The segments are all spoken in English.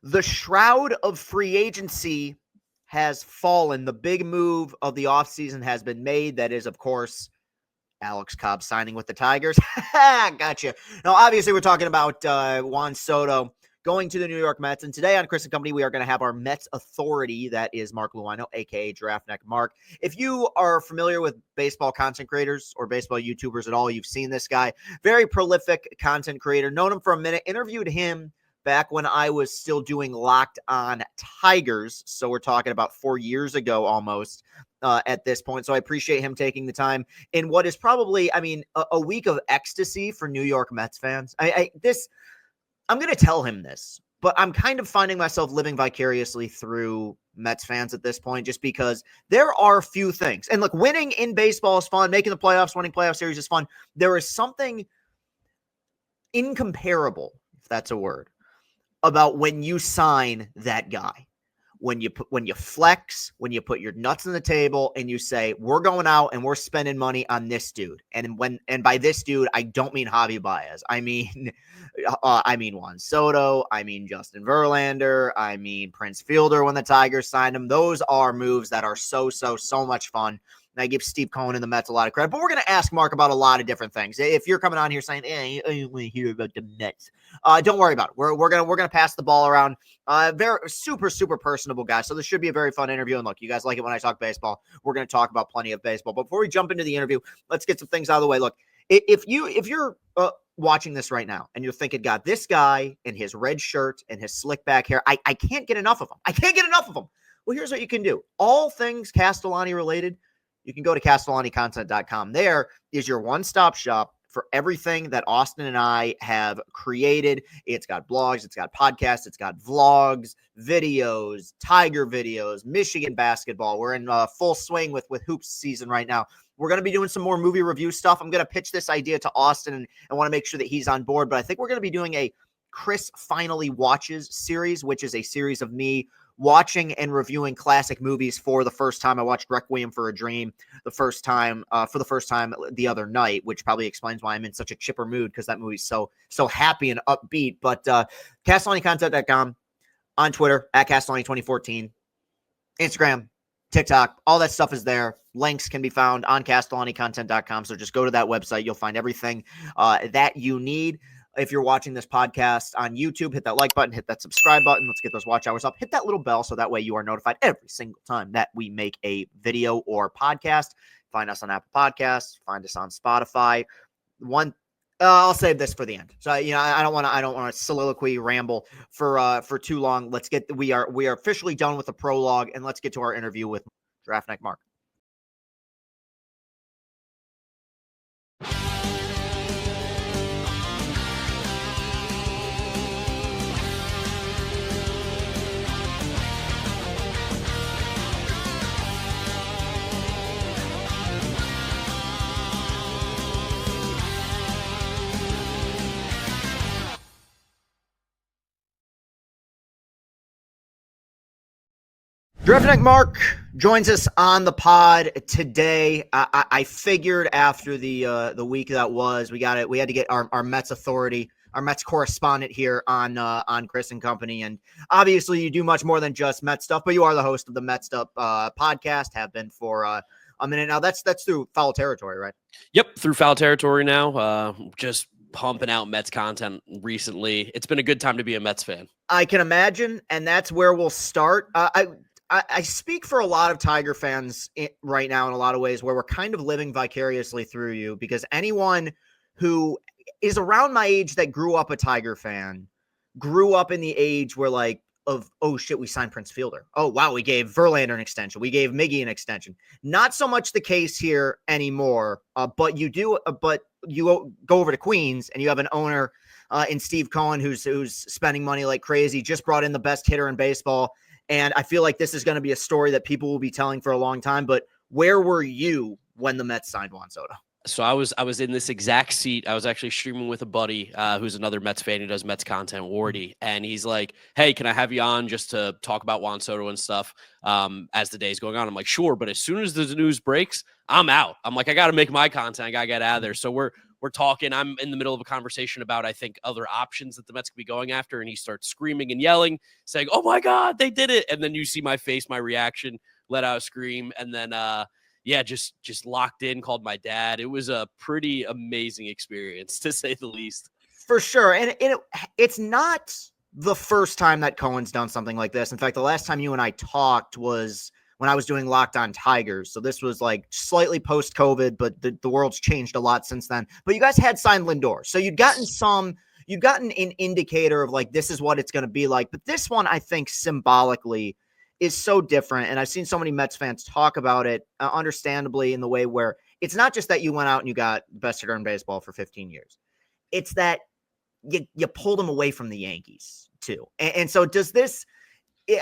The shroud of free agency has fallen. The big move of the offseason has been made. That is, of course, Alex Cobb signing with the Tigers. Gotcha. Now, obviously, we're talking about Juan Soto going to the New York Mets. And today on Chris and Company, we are going to have our Mets authority. That is Mark Luino, a.k.a. GiraffeNeckMarc. If you are familiar with baseball content creators or baseball YouTubers at all, you've seen this guy. Very prolific content creator. Known him for a minute. Interviewed him back when I was still doing Locked on Tigers. So we're talking about 4 years ago almost at this point. So I appreciate him taking the time in what is probably, a week of ecstasy for New York Mets fans. I'm going to tell him this, but I'm kind of finding myself living vicariously through Mets fans at this point, just because there are few things. And look, winning in baseball is fun. Making the playoffs, winning playoff series is fun. There is something incomparable, if that's a word, about when you sign that guy. When you flex, when you put your nuts on the table and you say, we're going out and we're spending money on this dude. And by this dude, I don't mean Javi Baez. I mean Juan Soto. I mean Justin Verlander. I mean Prince Fielder when the Tigers signed him. Those are moves that are so much fun. And I give Steve Cohen and the Mets a lot of credit. But we're going to ask Mark about a lot of different things. If you're coming on here saying, I want to hear about the Mets, don't worry about it. We're gonna pass the ball around. Very super personable guy. So this should be a very fun interview. And look, you guys like it when I talk baseball. We're going to talk about plenty of baseball. But before we jump into the interview, let's get some things out of the way. Look, if you're watching this right now and you're thinking, God, this guy in his red shirt and his slick back hair, I can't get enough of him. I can't get enough of him. Well, here's what you can do. All things Castellani related, you can go to CastellaniContent.com. There is your one-stop shop for everything that Austin and I have created. It's got blogs, it's got podcasts, it's got vlogs, videos, Tiger videos, Michigan basketball. We're in full swing with hoops season right now. We're going to be doing some more movie review stuff. I'm going to pitch this idea to Austin and I want to make sure that he's on board. But I think we're going to be doing a Chris Finally Watches series, which is a series of me watching and reviewing classic movies for the first time. I watched Requiem for a Dream for the first time the other night, which probably explains why I'm in such a chipper mood, because that movie's so happy and upbeat. But CastellaniContent.com, on Twitter at Castellani2014, Instagram, TikTok, all that stuff is there. Links can be found on CastellaniContent.com. So just go to that website. You'll find everything that you need. If you're watching this podcast on YouTube, hit that like button, hit that subscribe button. Let's get those watch hours up. Hit that little bell so that way you are notified every single time that we make a video or podcast. Find us on Apple Podcasts. Find us on Spotify. I'll save this for the end. So I don't want to soliloquy ramble for too long. We are officially done with the prologue, and let's get to our interview with GiraffeNeckMarc. GiraffeNeckMarc joins us on the pod today. I figured after the week that was, we had to get our Mets authority, our Mets correspondent here on Chris and Company. And obviously, you do much more than just Mets stuff, but you are the host of the Mets Stuff podcast. Have been for a minute now. That's through Foul Territory, right? Yep, through Foul Territory now. Just pumping out Mets content recently. It's been a good time to be a Mets fan. I can imagine, and that's where we'll start. I speak for a lot of Tiger fans right now in a lot of ways, where we're kind of living vicariously through you, because anyone who is around my age that grew up a Tiger fan grew up in the age where oh shit, we signed Prince Fielder. Oh wow, we gave Verlander an extension. We gave Miggy an extension. Not so much the case here anymore, but you do. But you go over to Queens and you have an owner in Steve Cohen who's spending money like crazy. Just brought in the best hitter in baseball. And I feel like this is going to be a story that people will be telling for a long time. But where were you when the Mets signed Juan Soto? So I was in this exact seat. I was actually streaming with a buddy who's another Mets fan who does Mets content, Wardy. And he's like, hey, can I have you on just to talk about Juan Soto and stuff as the day's going on? I'm like, sure. But as soon as the news breaks, I'm out. I'm like, I got to make my content. I got to get out of there. So we're we're talking. I'm in the middle of a conversation about, I think, other options that the Mets could be going after. And he starts screaming and yelling, saying, "Oh my God, they did it." And then you see my face, my reaction, let out a scream. And then, just locked in, called my dad. It was a pretty amazing experience, to say the least. For sure. And it's not the first time that Cohen's done something like this. In fact, the last time you and I talked was when I was doing Locked On Tigers. So this was like slightly post-COVID, but the world's changed a lot since then. But you guys had signed Lindor. So you'd gotten an indicator of like, this is what it's going to be like. But this one, I think symbolically is so different. And I've seen so many Mets fans talk about it, understandably, in the way where it's not just that you went out and you got the best hitter in baseball for 15 years. It's that you pulled him away from the Yankees too. And so does this,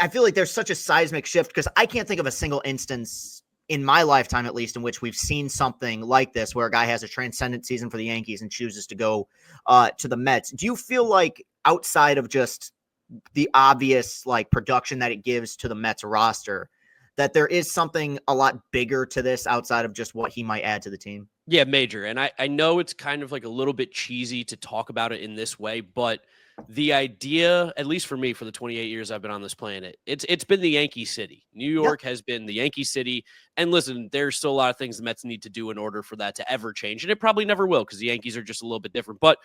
I feel like there's such a seismic shift because I can't think of a single instance in my lifetime, at least, in which we've seen something like this, where a guy has a transcendent season for the Yankees and chooses to go to the Mets. Do you feel like, outside of just the obvious like production that it gives to the Mets roster, that there is something a lot bigger to this outside of just what he might add to the team? Yeah, major. And I know it's kind of like a little bit cheesy to talk about it in this way, but the idea, at least for me, for the 28 years I've been on this planet, it's been the Yankee City. New York has been the Yankee City. And listen, there's still a lot of things the Mets need to do in order for that to ever change. And it probably never will, because the Yankees are just a little bit different. But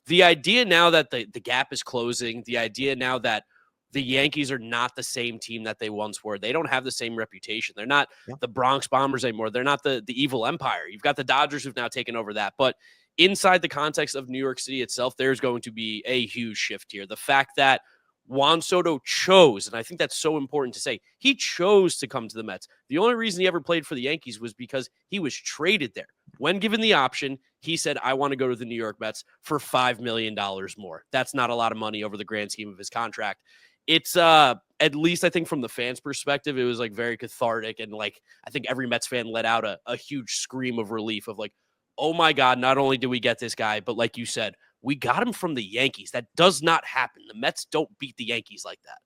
the idea now that the gap is closing, the idea now that the Yankees are not the same team that they once were. They don't have the same reputation. They're not the Bronx Bombers anymore. They're not the evil empire. You've got the Dodgers who've now taken over that. But inside the context of New York City itself, there's going to be a huge shift here. The fact that Juan Soto chose, and I think that's so important to say, he chose to come to the Mets. The only reason he ever played for the Yankees was because he was traded there. When given the option, he said, "I want to go to the New York Mets for $5 million more." That's not a lot of money over the grand scheme of his contract. It's at least I think from the fans' perspective, it was like very cathartic. And like, I think every Mets fan let out a huge scream of relief of like, oh my God, not only did we get this guy, but like you said, we got him from the Yankees. That does not happen. The Mets don't beat the Yankees like that.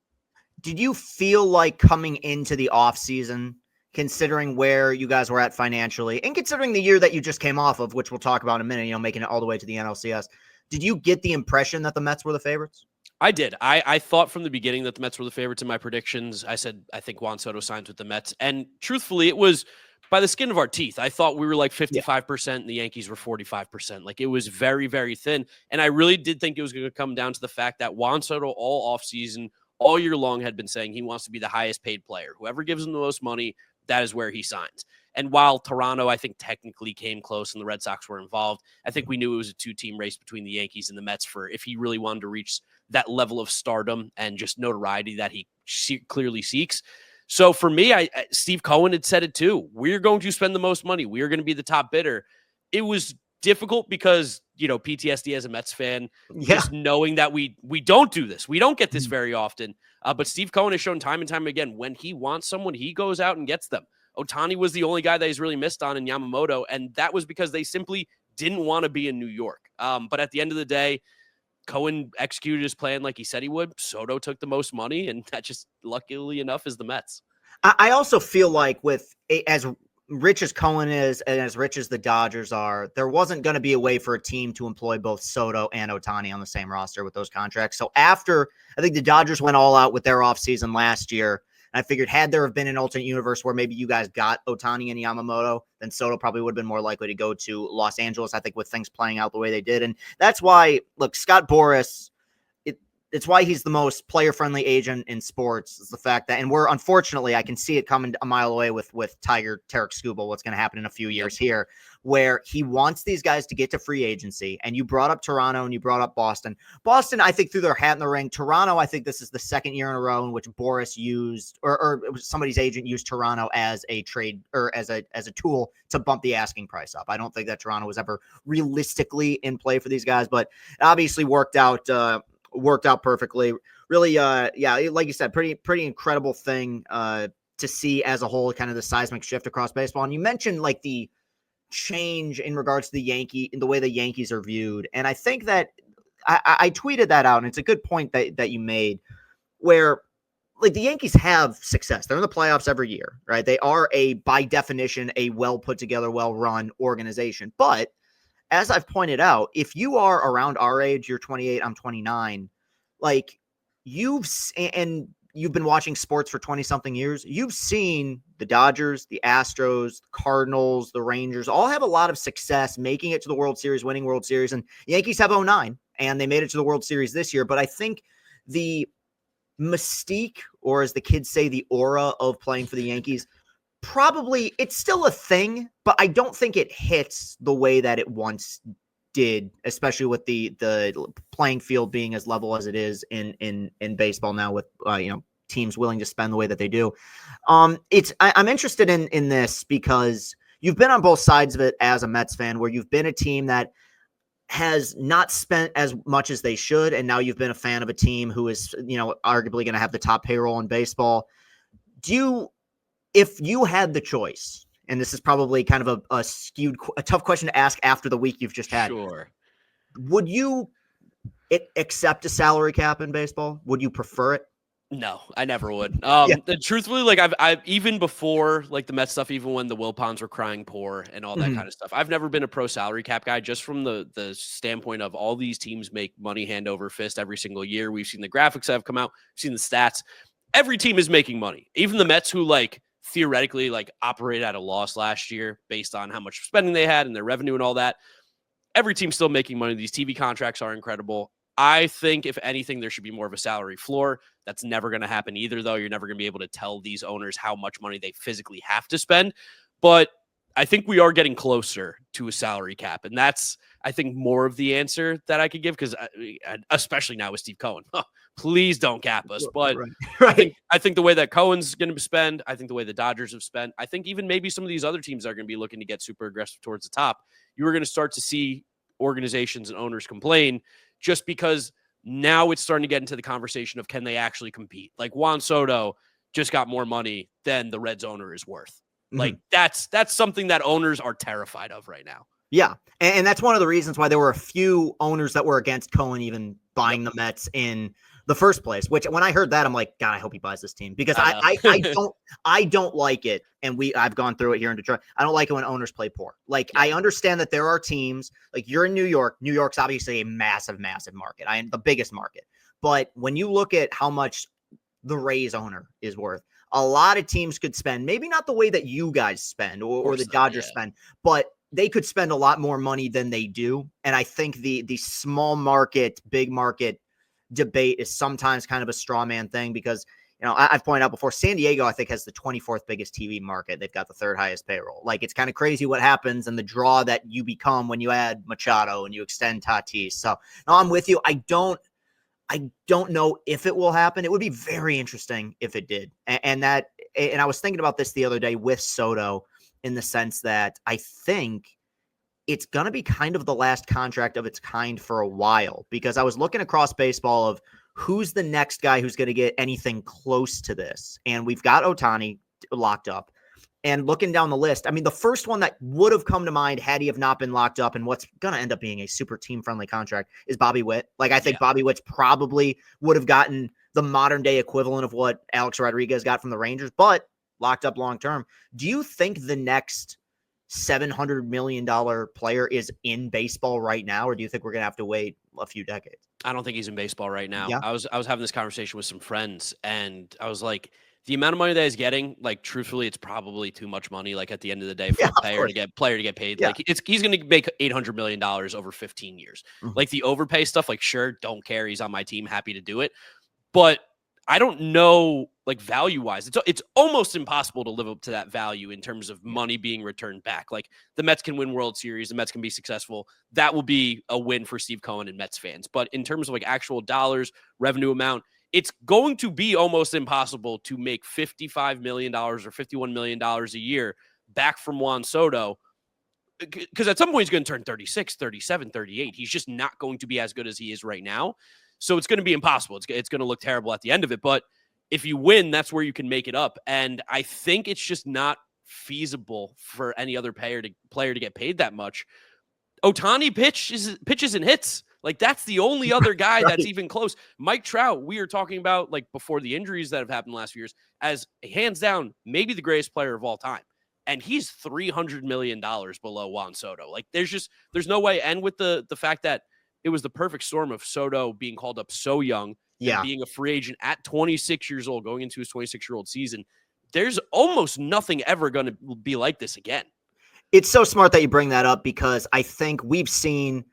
Did you feel like coming into the offseason, considering where you guys were at financially and considering the year that you just came off of, which we'll talk about in a minute, making it all the way to the NLCS, did you get the impression that the Mets were the favorites? I did. I thought from the beginning that the Mets were the favorites in my predictions. I said, I think Juan Soto signs with the Mets. And truthfully, it was by the skin of our teeth. I thought we were like 55% and the Yankees were 45%. Like, it was very, very thin. And I really did think it was going to come down to the fact that Juan Soto all offseason, all year long, had been saying he wants to be the highest paid player. Whoever gives him the most money, that is where he signs. And while Toronto, I think, technically came cleose and the Red Sox were involved, I think we knew it was a two-team race between the Yankees and the Mets for if he really wanted to reach that level of stardom and just notoriety that he clearly seeks. So for me, Steve Cohen had said it too. We're going to spend the most money. We are going to be the top bidder. It was difficult because, PTSD as a Mets fan, just knowing that we don't do this. We don't get this very often. But Steve Cohen has shown time and time again, when he wants someone, he goes out and gets them. Ohtani was the only guy that he's really missed on in Yamamoto, and that was because they simply didn't want to be in New York. But at the end of the day, Cohen executed his plan like he said he would. Soto took the most money, and that just, luckily enough, is the Mets. I also feel like as rich as Cohen is and as rich as the Dodgers are, there wasn't going to be a way for a team to employ both Soto and Ohtani on the same roster with those contracts. So after, I think the Dodgers went all out with their offseason last year, I figured had there have been an alternate universe where maybe you guys got Ohtani and Yamamoto, then Soto probably would have been more likely to go to Los Angeles, I think, with things playing out the way they did. And that's why, look, Scott Boras, it's why he's the most player-friendly agent in sports, is the fact that, and we're, unfortunately, I can see it coming a mile away with Tarek Skubal, what's going to happen in a few years here, where he wants these guys to get to free agency. And you brought up Toronto and you brought up Boston. Boston, I think, threw their hat in the ring. Toronto, I think this is the second year in a row in which Boras used, or it was somebody's agent used Toronto as a trade, or as a tool to bump the asking price up. I don't think that Toronto was ever realistically in play for these guys, but it obviously worked out perfectly. Really, like you said, pretty incredible thing to see as a whole, kind of the seismic shift across baseball. And you mentioned like the change in regards to the way the Yankees are viewed. And I think that I tweeted that out, and it's a good point that you made, where like the Yankees have success. They're in the playoffs every year, right? They are by definition, a well put together, well run organization. But as I've pointed out, if you are around our age, you're 28, I'm 29, like and you've been watching sports for 20 something years, you've seen the Dodgers, the Astros, the Cardinals, the Rangers all have a lot of success making it to the World Series, winning World Series, and Yankees have 09 and they made it to the World Series this year. But I think the mystique, or as the kids say, the aura of playing for the Yankees, probably it's still a thing, but I don't think it hits the way that it once did, especially with the playing field being as level as it is in baseball now, with teams willing to spend the way that they do. I'm interested in this because you've been on both sides of it as a Mets fan, where you've been a team that has not spent as much as they should, and now you've been a fan of a team who is arguably going to have the top payroll in baseball. If you had the choice, and this is probably kind of a tough question to ask after the week you've just had. Sure. Would you accept a salary cap in baseball? Would you prefer it? No, I never would. Truthfully, like I've even before like the Mets stuff, even when the Wilpons were crying poor and all that kind of stuff, I've never been a pro salary cap guy, just from the standpoint of all these teams make money hand over fist every single year. We've seen the graphics that have come out, we've seen the stats. Every team is making money. Even the Mets, who theoretically operate at a loss last year based on how much spending they had and their revenue and all that. Every team's still making money. These TV contracts are incredible. I think if anything, there should be more of a salary floor. That's never going to happen either, though. You're never going to be able to tell these owners how much money they physically have to spend. But I think we are getting closer to a salary cap. And that's, I think, more of the answer that I could give, because especially now with Steve Cohen. Please don't cap us. But right. I think the way that Cohen's going to spend, I think the way the Dodgers have spent, I think even maybe some of these other teams are going to be looking to get super aggressive towards the top. You are going to start to see organizations and owners complain, just because now it's starting to get into the conversation of, can they actually compete? Like Juan Soto just got more money than the Reds owner is worth. Like that's something that owners are terrified of right now. Yeah. And that's one of the reasons why there were a few owners that were against Cohen even buying the Mets in the first place, which when I heard that, I'm like, God, I hope he buys this team, because I don't like it. And I've gone through it here in Detroit. I don't like it when owners play poor. I understand that there are teams, like you're in New York. New York's obviously a massive, massive market. I am the biggest market. But when you look at how much the Rays owner is worth, a lot of teams could spend, maybe not the way that you guys spend or the Dodgers spend, but they could spend a lot more money than they do. And I think the small market, big market debate is sometimes kind of a straw man thing, because I've pointed out before, San Diego, I think, has the 24th biggest TV market. They've got the third highest payroll. It's kind of crazy what happens and the draw that you become when you add Machado and you extend Tatis. So no, I'm with you. I don't know if it will happen. It would be very interesting if it did. And I was thinking about this the other day with Soto, in the sense that I think it's going to be kind of the last contract of its kind for a while, because I was looking across baseball of who's the next guy who's going to get anything close to this. And we've got Ohtani locked up. And looking down the list, I mean, the first one that would have come to mind had he have not been locked up, and what's going to end up being a super team-friendly contract, is Bobby Witt. I think Bobby Witt probably would have gotten the modern-day equivalent of what Alex Rodriguez got from the Rangers, but locked up long-term. Do you think the next $700 million player is in baseball right now, or do you think we're going to have to wait a few decades? I don't think he's in baseball right now. Yeah. I was having this conversation with some friends, and I was like, the amount of money that he's getting, truthfully, it's probably too much money. At the end of the day, for a player to get paid, he's going to make $800 million over 15 years. The overpay stuff, sure, don't care. He's on my team, happy to do it, but I don't know, value wise, it's almost impossible to live up to that value in terms of money being returned back. The Mets can win World Series, the Mets can be successful. That will be a win for Steve Cohen and Mets fans. But in terms of actual dollars, revenue amount, it's going to be almost impossible to make $55 million or $51 million a year back from Juan Soto, because at some point he's going to turn 36, 37, 38. He's just not going to be as good as he is right now. So it's going to be impossible. It's going to look terrible at the end of it. But if you win, that's where you can make it up. And I think it's just not feasible for any other player to get paid that much. Ohtani pitches and hits. That's the only other guy that's even close. Mike Trout, we are talking about, before the injuries that have happened last few years, as hands down, maybe the greatest player of all time. and he's $300 million below Juan Soto. Like there's no way. And with the fact that it was the perfect storm of Soto being called up so young and being a free agent at 26 years old, going into his 26-year-old season, there's almost nothing ever going to be like this again. It's so smart that you bring that up, because I think we've seen,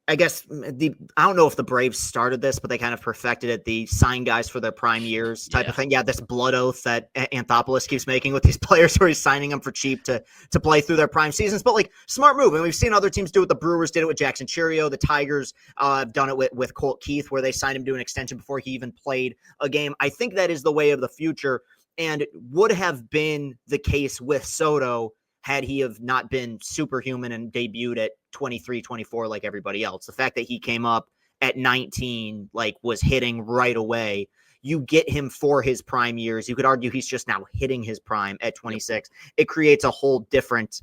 I guess I don't know if the Braves started this, but they kind of perfected it. The sign guys for their prime years type of thing. Yeah, this blood oath that Anthopoulos keeps making with these players, where he's signing them for cheap to play through their prime seasons. But like, smart move. And we've seen other teams do it. The Brewers did it with Jackson Chourio. The Tigers have done it with Colt Keith, where they signed him to an extension before he even played a game. I think that is the way of the future, and would have been the case with Soto had he have not been superhuman and debuted at 23, 24 like everybody else. The fact that he came up at 19, like, was hitting right away. You get him for his prime years. You could argue he's just now hitting his prime at 26. It creates a whole different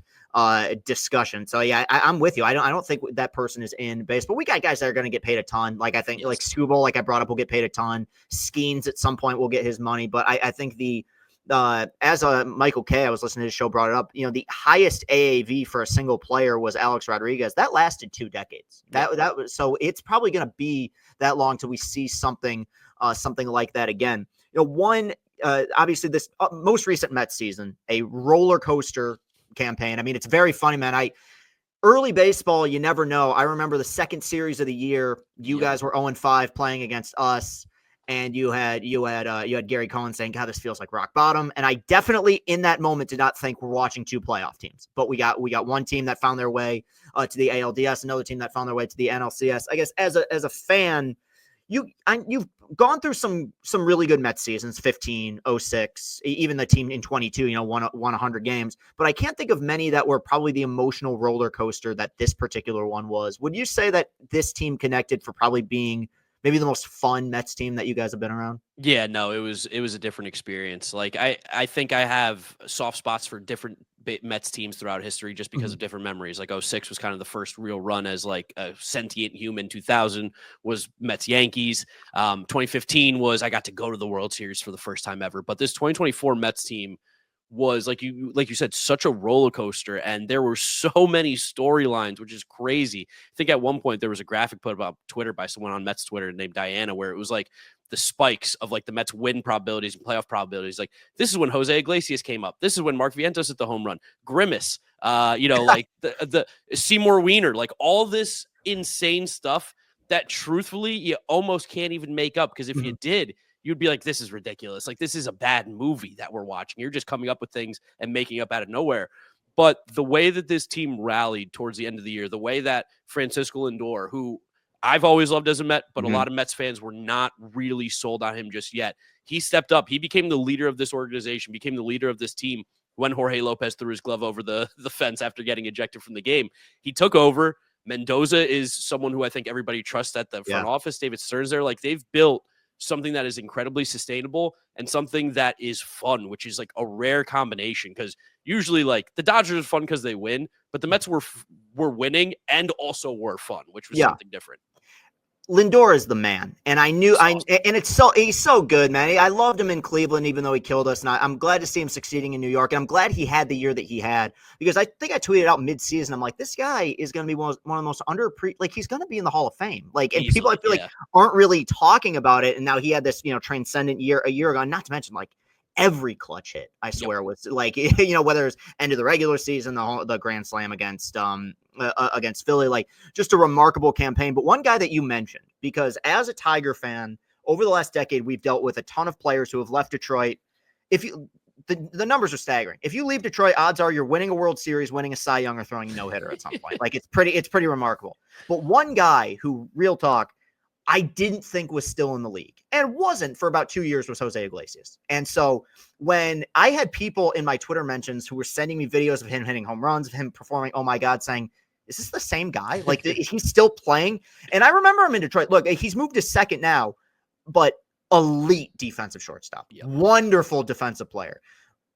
discussion. So yeah, I'm with you. I don't think that person is in base, but we got guys that are going to get paid a ton. Like, I think like Skubal, like I brought up, will get paid a ton. Skeens at some point will get his money, but I think as Michael K, I was listening to his show, brought it up, the highest AAV for a single player was Alex Rodriguez. That lasted 2 decades. That was, so it's probably going to be that long till we see something like that again. Obviously this most recent Mets season, a roller coaster campaign. I mean, it's very funny, man. Early baseball, you never know. I remember the second series of the year, you guys were 0-5 playing against us. And you had Gary Cohen saying, "God, this feels like rock bottom." And I definitely, in that moment, did not think we're watching 2 playoff teams. But we got one team that found their way to the ALDS, another team that found their way to the NLCS. I guess as a fan, you've gone through some really good Mets seasons, 15, 06, even the team in 22, won 100 games. But I can't think of many that were probably the emotional roller coaster that this particular one was. Would you say that this team connected for probably being maybe the most fun Mets team that you guys have been around? Yeah, no, it was a different experience. Like I think I have soft spots for different Mets teams throughout history just because of different memories. Like 06 was kind of the first real run as like a sentient human. 2000 was Mets Yankees. 2015 was, I got to go to the World Series for the first time ever. But this 2024 Mets team was, like you said, such a roller coaster, and there were so many storylines, which is crazy. I think at one point there was a graphic put about Twitter by someone on Mets Twitter named Diana, where it was like the spikes of like the Mets win probabilities and playoff probabilities. Like, this is when Jose Iglesias came up. This is when Mark Vientos hit the home run. Grimace, like the Seymour Wiener, like all this insane stuff that truthfully you almost can't even make up, because if you did, you'd be like, this is ridiculous. Like, this is a bad movie that we're watching. You're just coming up with things and making up out of nowhere. But the way that this team rallied towards the end of the year, the way that Francisco Lindor, who I've always loved as a Met, but a lot of Mets fans were not really sold on him just yet. He stepped up. He became the leader of this organization, became the leader of this team when Jorge Lopez threw his glove over the fence after getting ejected from the game. He took over. Mendoza is someone who I think everybody trusts at the front office. David Stearns there. Like, they've built something that is incredibly sustainable and something that is fun, which is like a rare combination, because usually like the Dodgers are fun because they win, but the Mets were winning and also were fun, which was something different. Lindor is the man, and he's so good, man. I loved him in Cleveland, even though he killed us, and I'm glad to see him succeeding in New York, and I'm glad he had the year that he had, because I think I tweeted out mid-season, I'm like, this guy is going to be one of the most like, he's going to be in the Hall of Fame, like, and people I feel like aren't really talking about it, and now he had this transcendent year a year ago, not to mention like every clutch hit, I swear, was like, whether it's end of the regular season, the grand slam against Philly, like, just a remarkable campaign. But one guy that you mentioned, because as a Tiger fan, over the last decade, we've dealt with a ton of players who have left Detroit. The numbers are staggering. If you leave Detroit, odds are you're winning a World Series, winning a Cy Young, or throwing a no-hitter at some point. Like, it's pretty remarkable. But one guy who, real talk, I didn't think was still in the league, and wasn't for about 2 years, was Jose Iglesias. And so when I had people in my Twitter mentions who were sending me videos of him hitting home runs, of him performing, oh my God, saying, is this the same guy? Like, he's still playing? And I remember him in Detroit. Look, he's moved to second now, but elite defensive shortstop. Yep. Wonderful defensive player.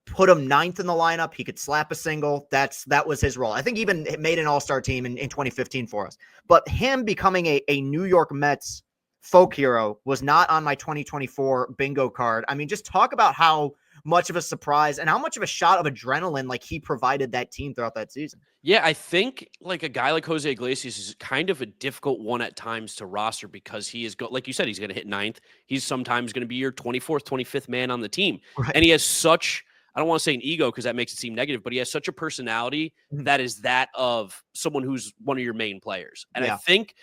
Put him 9th in the lineup. He could slap a single. That was his role. I think even made an all-star team in 2015 for us. But him becoming a New York Mets folk hero was not on my 2024 bingo card. I mean, just talk about how much of a surprise and how much of a shot of adrenaline like he provided that team throughout that season. Yeah, I think like a guy like Jose Iglesias is kind of a difficult one at times to roster because he is like you said, he's going to hit ninth. He's sometimes going to be your 24th, 25th man on the team. Right. And he has such, I don't want to say an ego because that makes it seem negative, but he has such a personality that is that of someone who's one of your main players. And I think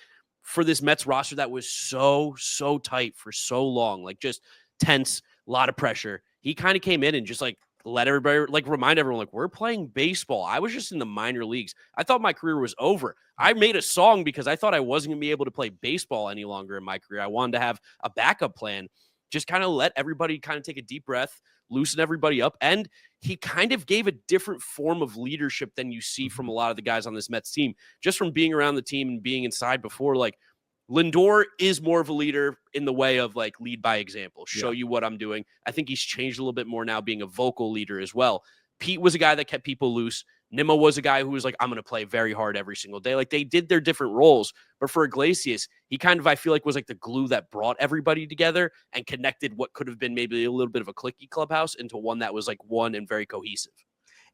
for this Mets roster that was so tight for so long, like just tense, a lot of pressure, he kind of came in and just like let everybody, like remind everyone, like, we're playing baseball. I was just in the minor leagues. I thought my career was over. I made a song because I thought I wasn't going to be able to play baseball any longer in my career. I wanted to have a backup plan, just kind of let everybody kind of take a deep breath, loosen everybody up. And he kind of gave a different form of leadership than you see from a lot of the guys on this Mets team, just from being around the team and being inside before. Like, Lindor is more of a leader in the way of like lead by example, show you what I'm doing. I think he's changed a little bit more now, being a vocal leader as well. Pete was a guy that kept people loose. Nimmo was a guy who was like, I'm going to play very hard every single day. Like, they did their different roles. But for Iglesias, he kind of, I feel like, was like the glue that brought everybody together and connected what could have been maybe a little bit of a cliquey clubhouse into one that was like one and very cohesive.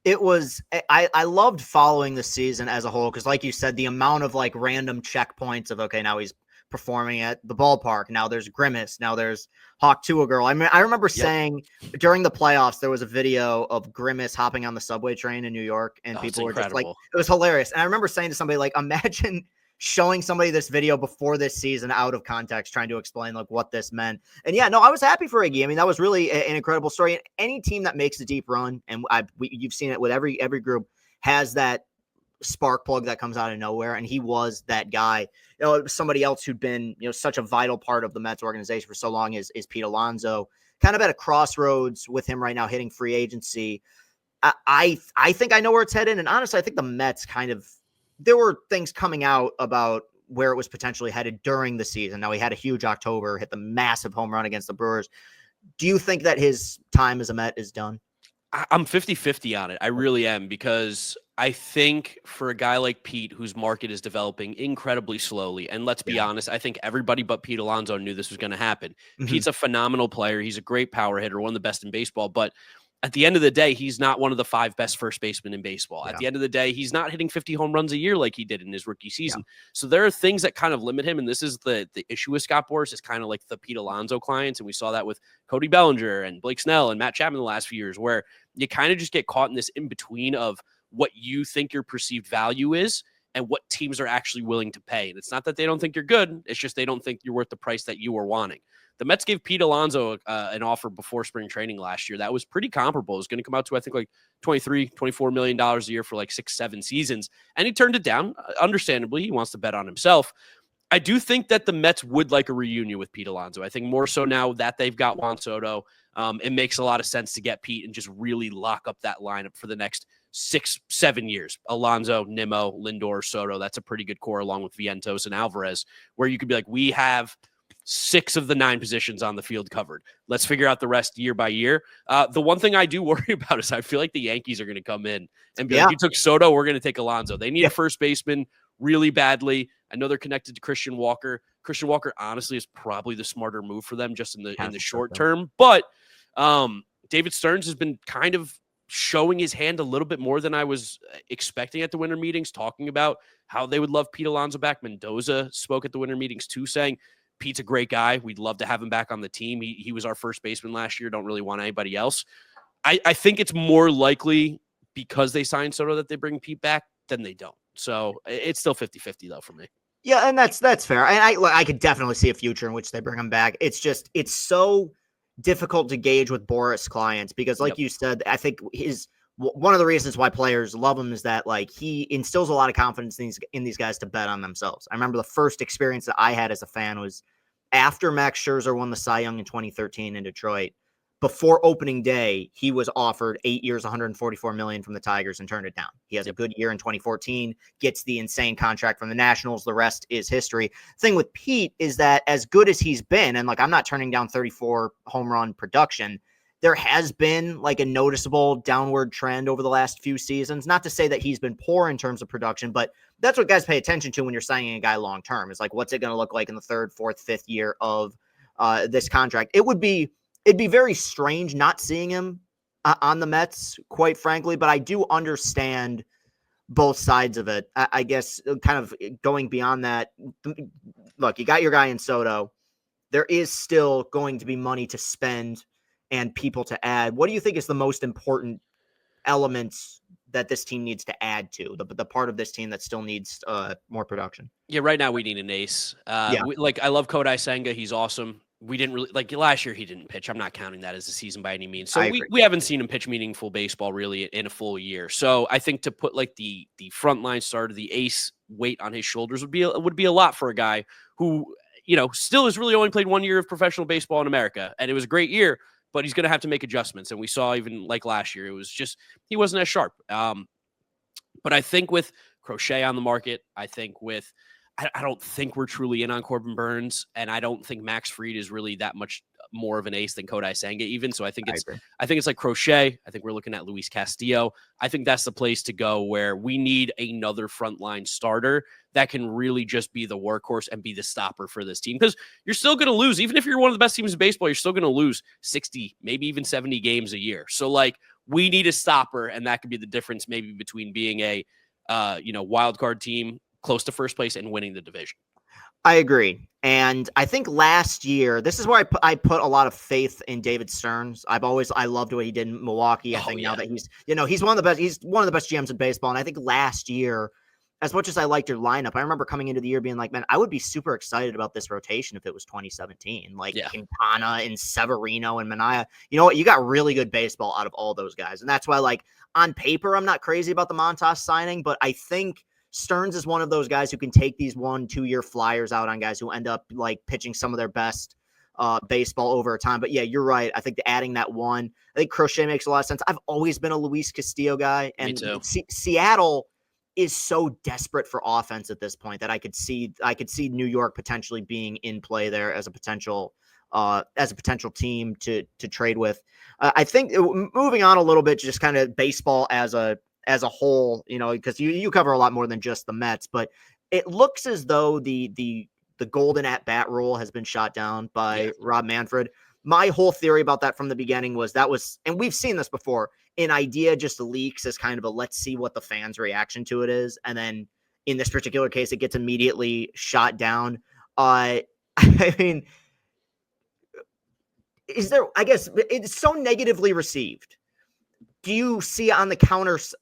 It was, I loved following the season as a whole because, like you said, the amount of like random checkpoints of, okay, now he's performing at the ballpark. Now there's Grimace. Now there's Hawk to a Girl. I mean, I remember saying during the playoffs, there was a video of Grimace hopping on the subway train in New York, and people were just like, it was hilarious. And I remember saying to somebody, like, imagine showing somebody this video before this season out of context, trying to explain like what this meant. And yeah, no, I was happy for Iggy. I mean, that was really an incredible story. And any team that makes a deep run, and you've seen it with every group, has that spark plug that comes out of nowhere, and he was that guy. You know, somebody else who'd been, you know, such a vital part of the Mets organization for so long is Pete Alonso. Kind of at a crossroads with him right now, hitting free agency. I think I know where it's headed, and honestly, I think the Mets kind of, there were things coming out about where it was potentially headed during the season. Now, he had a huge October, hit the massive home run against the Brewers. Do you think that his time as a Met is done? I'm 50-50 on it. I really am, because I think for a guy like Pete, whose market is developing incredibly slowly, and let's be honest, I think everybody but Pete Alonso knew this was going to happen. Pete's a phenomenal player. He's a great power hitter, one of the best in baseball, but at the end of the day, he's not one of the 5 best first basemen in baseball. At the end of the day, he's not hitting 50 home runs a year like he did in his rookie season. So there are things that kind of limit him, and this is the issue with Scott Boras, is kind of like the Pete Alonso clients, and we saw that with Cody Bellinger and Blake Snell and Matt Chapman the last few years, where you kind of just get caught in this in-between of what you think your perceived value is and what teams are actually willing to pay. And it's not that they don't think you're good, it's just they don't think you're worth the price that you are wanting. The Mets gave Pete Alonso an offer before spring training last year that was pretty comparable. It was going to come out to, I think, like $23, $24 million a year for like 6-7 seasons. And he turned it down. Understandably, he wants to bet on himself. I do think that the Mets would like a reunion with Pete Alonso. I think more so now that they've got Juan Soto, it makes a lot of sense to get Pete and just really lock up that lineup for the next 6-7 years. Alonso, Nimmo, Lindor, Soto. That's a pretty good core, along with Vientos and Alvarez, where you could be like, we have 6 of the 9 positions on the field covered. Let's figure out the rest year by year. The one thing I do worry about is I feel like the Yankees are going to come in and be like, you took Soto, we're going to take Alonso. They need a first baseman really badly. I know they're connected to Christian Walker. Christian Walker, honestly, is probably the smarter move for them just in the short term. But David Stearns has been kind of showing his hand a little bit more than I was expecting at the winter meetings, talking about how they would love Pete Alonso back. Mendoza spoke at the winter meetings too, saying Pete's a great guy. We'd love to have him back on the team. He was our first baseman last year. Don't really want anybody else. I think it's more likely because they signed Soto that they bring Pete back than they don't. So it's still 50-50 though for me. Yeah, and that's fair. And I could definitely see a future in which they bring him back. It's just, it's so difficult to gauge with Boras clients because, like you said, I think one of the reasons why players love him is that like he instills a lot of confidence in these guys to bet on themselves. I remember the first experience that I had as a fan was after Max Scherzer won the Cy Young in 2013 in Detroit. Before opening day, he was offered 8 years, $144 million from the Tigers and turned it down. He has a good year in 2014, gets the insane contract from the Nationals. The rest is history. Thing with Pete is that as good as he's been, and like I'm not turning down 34 home run production, there has been like a noticeable downward trend over the last few seasons. Not to say that he's been poor in terms of production, but that's what guys pay attention to when you're signing a guy long term. Is like, what's it going to look like in the 3rd, 4th, 5th year of this contract? It'd be very strange not seeing him on the Mets, quite frankly, but I do understand both sides of it. I guess kind of going beyond that, look, you got your guy in Soto. There is still going to be money to spend and people to add. What do you think is the most important elements that this team needs to add to the part of this team that still needs more production? Yeah, right now we need an ace. Yeah, I love Kodai Senga. He's awesome. We didn't really like last year. He didn't pitch. I'm not counting that as a season by any means. So I we, agree. we haven't seen him pitch meaningful baseball really in a full year. So I think to put like the frontline starter, the ace weight on his shoulders would be a lot for a guy who still has really only played 1 year of professional baseball in America, and it was a great year. But he's going to have to make adjustments, and we saw even like last year, it was just he wasn't as sharp. But I think with Crochet on the market, I don't think we're truly in on Corbin Burns, and I don't think Max Fried is really that much more of an ace than Kodai Senga even. So I think it's like Crochet. I think we're looking at Luis Castillo. I think that's the place to go where we need another frontline starter that can really just be the workhorse and be the stopper for this team. Because you're still going to lose. Even if you're one of the best teams in baseball, you're still going to lose 60, maybe even 70 games a year. So like we need a stopper, and that could be the difference maybe between being a wild card team close to first place and winning the division. I agree. And I think last year, this is where I put a lot of faith in David Stearns. I loved what he did in Milwaukee. I think now that he's one of the best GMs in baseball. And I think last year, as much as I liked your lineup, I remember coming into the year being like, man, I would be super excited about this rotation if it was 2017. Like Quintana and Severino and Manaea. You know what? You got really good baseball out of all those guys. And that's why, like, on paper, I'm not crazy about the Montas signing, but I think Stearns is one of those guys who can take these 1-2 year flyers out on guys who end up like pitching some of their best baseball over time. But yeah, you're right. I think adding that one, I think Crochet makes a lot of sense. I've always been a Luis Castillo guy, and Seattle is so desperate for offense at this point that I could see New York potentially being in play there as a potential team to trade with. I think moving on a little bit, just kind of baseball as a whole, because you cover a lot more than just the Mets, but it looks as though the golden at bat rule has been shot down by Rob Manfred. My whole theory about that from the beginning was, and we've seen this before, an idea just leaks as kind of a, let's see what the fans' reaction to it is. And then in this particular case, it gets immediately shot down. I mean, I guess it's so negatively received. Do you see on the counters,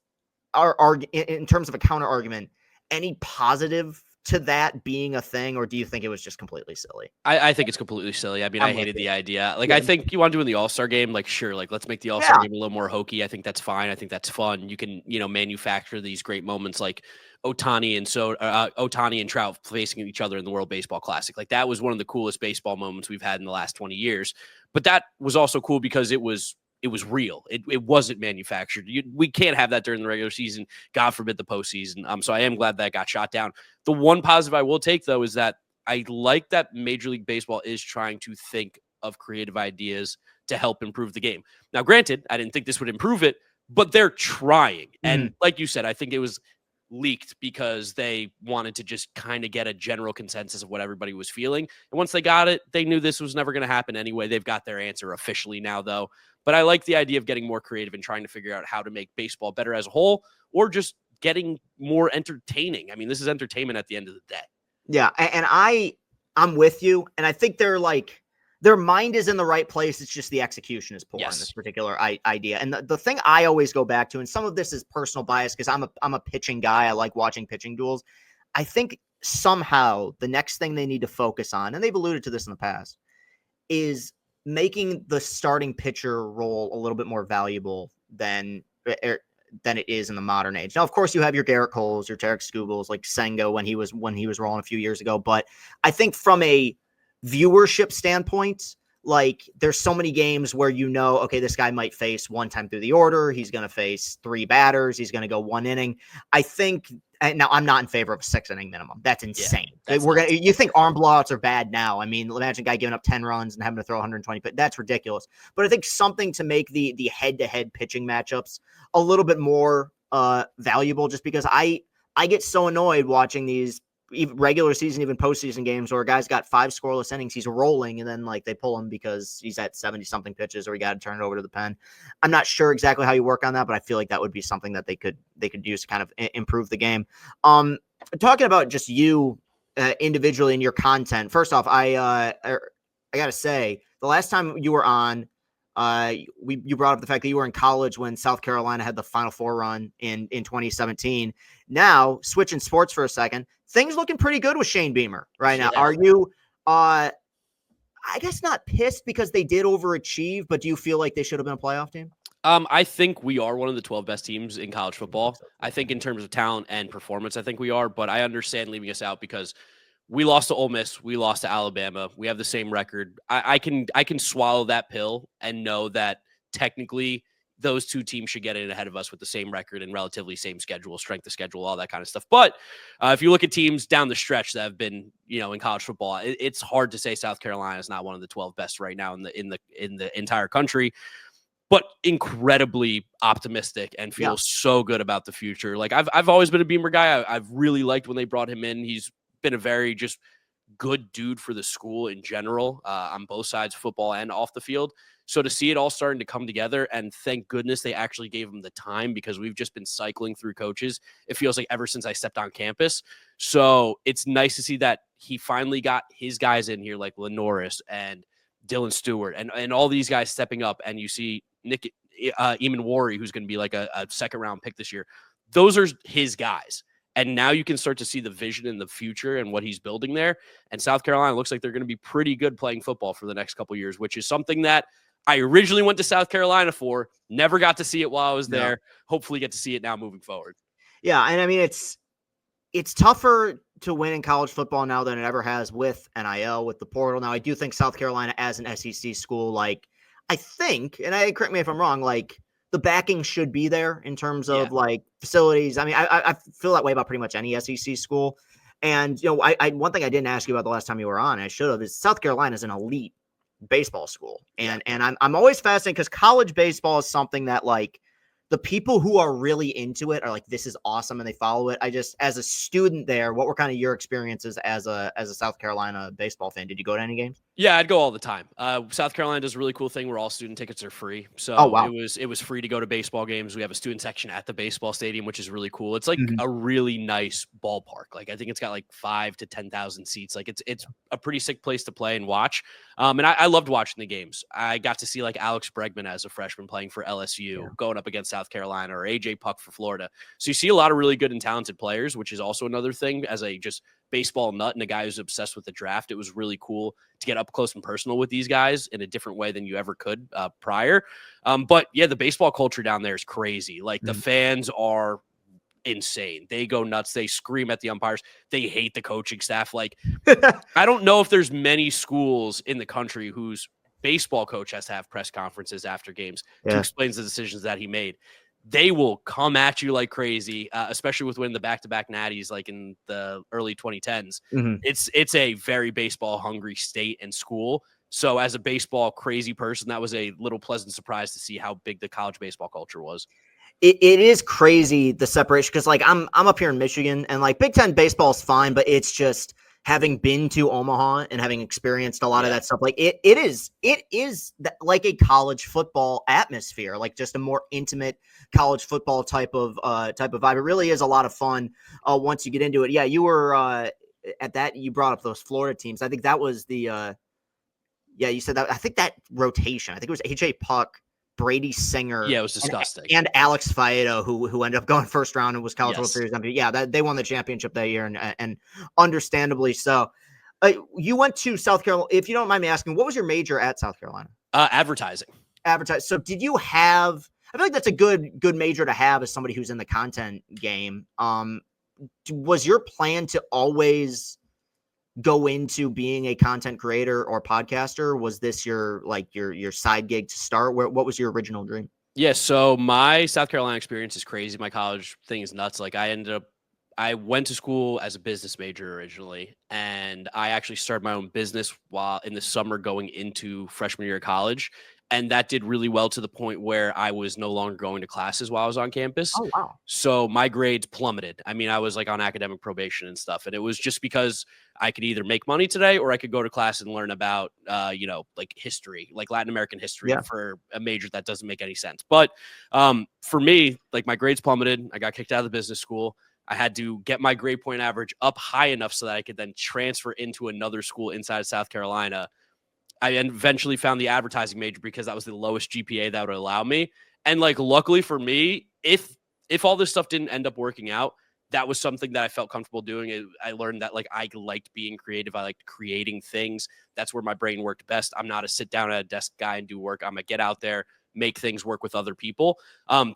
in terms of a counter argument, any positive to that being a thing, or do you think it was just completely silly? I think it's completely silly. I mean, I hated the idea. Like, I think you want to do in the All-Star game, like, sure, like, let's make the All-Star game a little more hokey. I think that's fine. I think that's fun. You can, manufacture these great moments like Ohtani and Trout facing each other in the World Baseball Classic. Like, that was one of the coolest baseball moments we've had in the last 20 years. But that was also cool because it was real. It wasn't manufactured. We can't have that during the regular season. God forbid the postseason. So I am glad that got shot down. The one positive I will take, though, is that I like that Major League Baseball is trying to think of creative ideas to help improve the game. Now, granted, I didn't think this would improve it, but they're trying. And like you said, I think it was leaked because they wanted to just kind of get a general consensus of what everybody was feeling. And once they got it, they knew this was never going to happen anyway. They've got their answer officially now, though. But I like the idea of getting more creative and trying to figure out how to make baseball better as a whole, or just getting more entertaining. I mean, this is entertainment at the end of the day. Yeah, and I'm with you, and I think their mind is in the right place. It's just the execution is poor on this particular idea. And the thing I always go back to, and some of this is personal bias because I'm a pitching guy. I like watching pitching duels. I think somehow the next thing they need to focus on, and they've alluded to this in the past, is making the starting pitcher role a little bit more valuable than it is in the modern age. Now, of course, you have your Garrett Coles, your Tarek Skubals, like Senga when he was rolling a few years ago. But I think from a viewership standpoint, like there's so many games where okay, this guy might face one time through the order. He's going to face 3 batters. He's going to go 1 inning. I think. Now, I'm not in favor of a 6-inning minimum. That's insane. Yeah, you think arm blowouts are bad now. I mean, imagine a guy giving up 10 runs and having to throw 120, but that's ridiculous. But I think something to make the head-to-head pitching matchups a little bit more valuable, just because I get so annoyed watching these even regular season, even postseason games where a guy's got 5 scoreless innings, he's rolling, and then like they pull him because he's at 70 something pitches or he got to turn it over to the pen. I'm not sure exactly how you work on that, but I feel like that would be something that they could use to kind of improve the game. Talking about just you individually in your content. First off, I gotta say the last time you were on, you brought up the fact that you were in college when South Carolina had the Final Four run in 2017. Now, switching sports for a second, things looking pretty good with Shane Beamer right now. Are you, I guess not pissed because they did overachieve, but do you feel like they should have been a playoff team? I think we are one of the 12 best teams in college football. I think in terms of talent and performance, I think we are, but I understand leaving us out because we lost to Ole Miss. We lost to Alabama. We have the same record. I can swallow that pill and know that technically those two teams should get in ahead of us with the same record and relatively same schedule, strength of schedule, all that kind of stuff. But if you look at teams down the stretch that have been, in college football, it's hard to say South Carolina is not one of the 12 best right now in the entire country. But incredibly optimistic and feel so good about the future. Like I've always been a Beamer guy. I've really liked when they brought him in. He's been a very just good dude for the school in general, on both sides, football and off the field. So to see it all starting to come together, and thank goodness they actually gave him the time, because we've just been cycling through coaches, it feels like, ever since I stepped on campus. So it's nice to see that he finally got his guys in here, like Lenoris and Dylan Stewart and all these guys stepping up. And you see Nick Eamon-Wari, who's going to be like a second round pick this year. Those are his guys. And now you can start to see the vision in the future and what he's building there. And South Carolina looks like they're going to be pretty good playing football for the next couple of years, which is something that I originally went to South Carolina for. Never got to see it while I was there. Hopefully get to see it now moving forward. Yeah, and I mean, it's tougher to win in college football now than it ever has with NIL, with the portal. Now, I do think South Carolina as an SEC school, like, I think, and correct me if I'm wrong, like, the backing should be there in terms of like facilities. I mean, I feel that way about pretty much any SEC school. And, I one thing I didn't ask you about the last time you were on, I should have, is South Carolina is an elite baseball school. And I'm always fascinated because college baseball is something that, like, the people who are really into it are like, this is awesome, and they follow it. I just, as a student there, what were kind of your experiences as a South Carolina baseball fan? Did you go to any games? Yeah, I'd go all the time. South Carolina does a really cool thing where all student tickets are free. So it was free to go to baseball games. We have a student section at the baseball stadium, which is really cool. It's like a really nice ballpark. Like, I think it's got like 5,000 to 10,000 seats. Like, it's a pretty sick place to play and watch. And I loved watching the games. I got to see like Alex Bregman as a freshman playing for LSU, going up against South Carolina, or AJ Puck for Florida. So you see a lot of really good and talented players, which is also another thing as a just baseball nut and a guy who's obsessed with the draft. It was really cool to get up close and personal with these guys in a different way than you ever could prior. But yeah, the baseball culture down there is crazy. Like, the fans are insane. They go nuts. They scream at the umpires. They hate the coaching staff. Like, I don't know if there's many schools in the country whose baseball coach has to have press conferences after games to explain the decisions that he made. They will come at you like crazy, especially with winning the back-to-back natties like in the early 2010s. It's a very baseball hungry state and school. So as a baseball crazy person, that was a little pleasant surprise to see how big the college baseball culture was. It is crazy, the separation, because like I'm up here in Michigan, and like Big Ten baseball is fine, but it's just, having been to Omaha and having experienced a lot of that stuff, like it is like a college football atmosphere, like just a more intimate college football type of vibe. It really is a lot of fun once you get into it. Yeah, you were at that. You brought up those Florida teams. I think that was the you said that. I think that rotation. I think it was AJ Puck, Brady Singer. Yeah, it was disgusting. And Alex Faedo, who ended up going first round and was College World Series MVP. Yeah, they won the championship that year, and understandably so. You went to South Carolina. If you don't mind me asking, what was your major at South Carolina? Advertising. So did you have? I feel like that's a good major to have as somebody who's in the content game. Was your plan to always go into being a content creator or podcaster? Was this your side gig to start? What was your original dream? Yeah, so my South Carolina experience is crazy. My college thing is nuts. Like, I went to school as a business major originally, and I actually started my own business while in the summer going into freshman year of college. And that did really well to the point where I was no longer going to classes while I was on campus. Oh, wow. So my grades plummeted. I mean, I was like on academic probation and stuff. And it was just because I could either make money today or I could go to class and learn about, like history, like Latin American history Yeah. for a major that doesn't make any sense. But for me, like my grades plummeted. I got kicked out of the business school. I had to get my grade point average up high enough so that I could then transfer into another school inside of South Carolina. I eventually found the advertising major because that was the lowest GPA that would allow me. And like, luckily for me, if all this stuff didn't end up working out, that was something that I felt comfortable doing. I learned that like I liked being creative. I liked creating things. That's where my brain worked best. I'm not a sit down at a desk guy and do work. I'm a get out there, make things work with other people.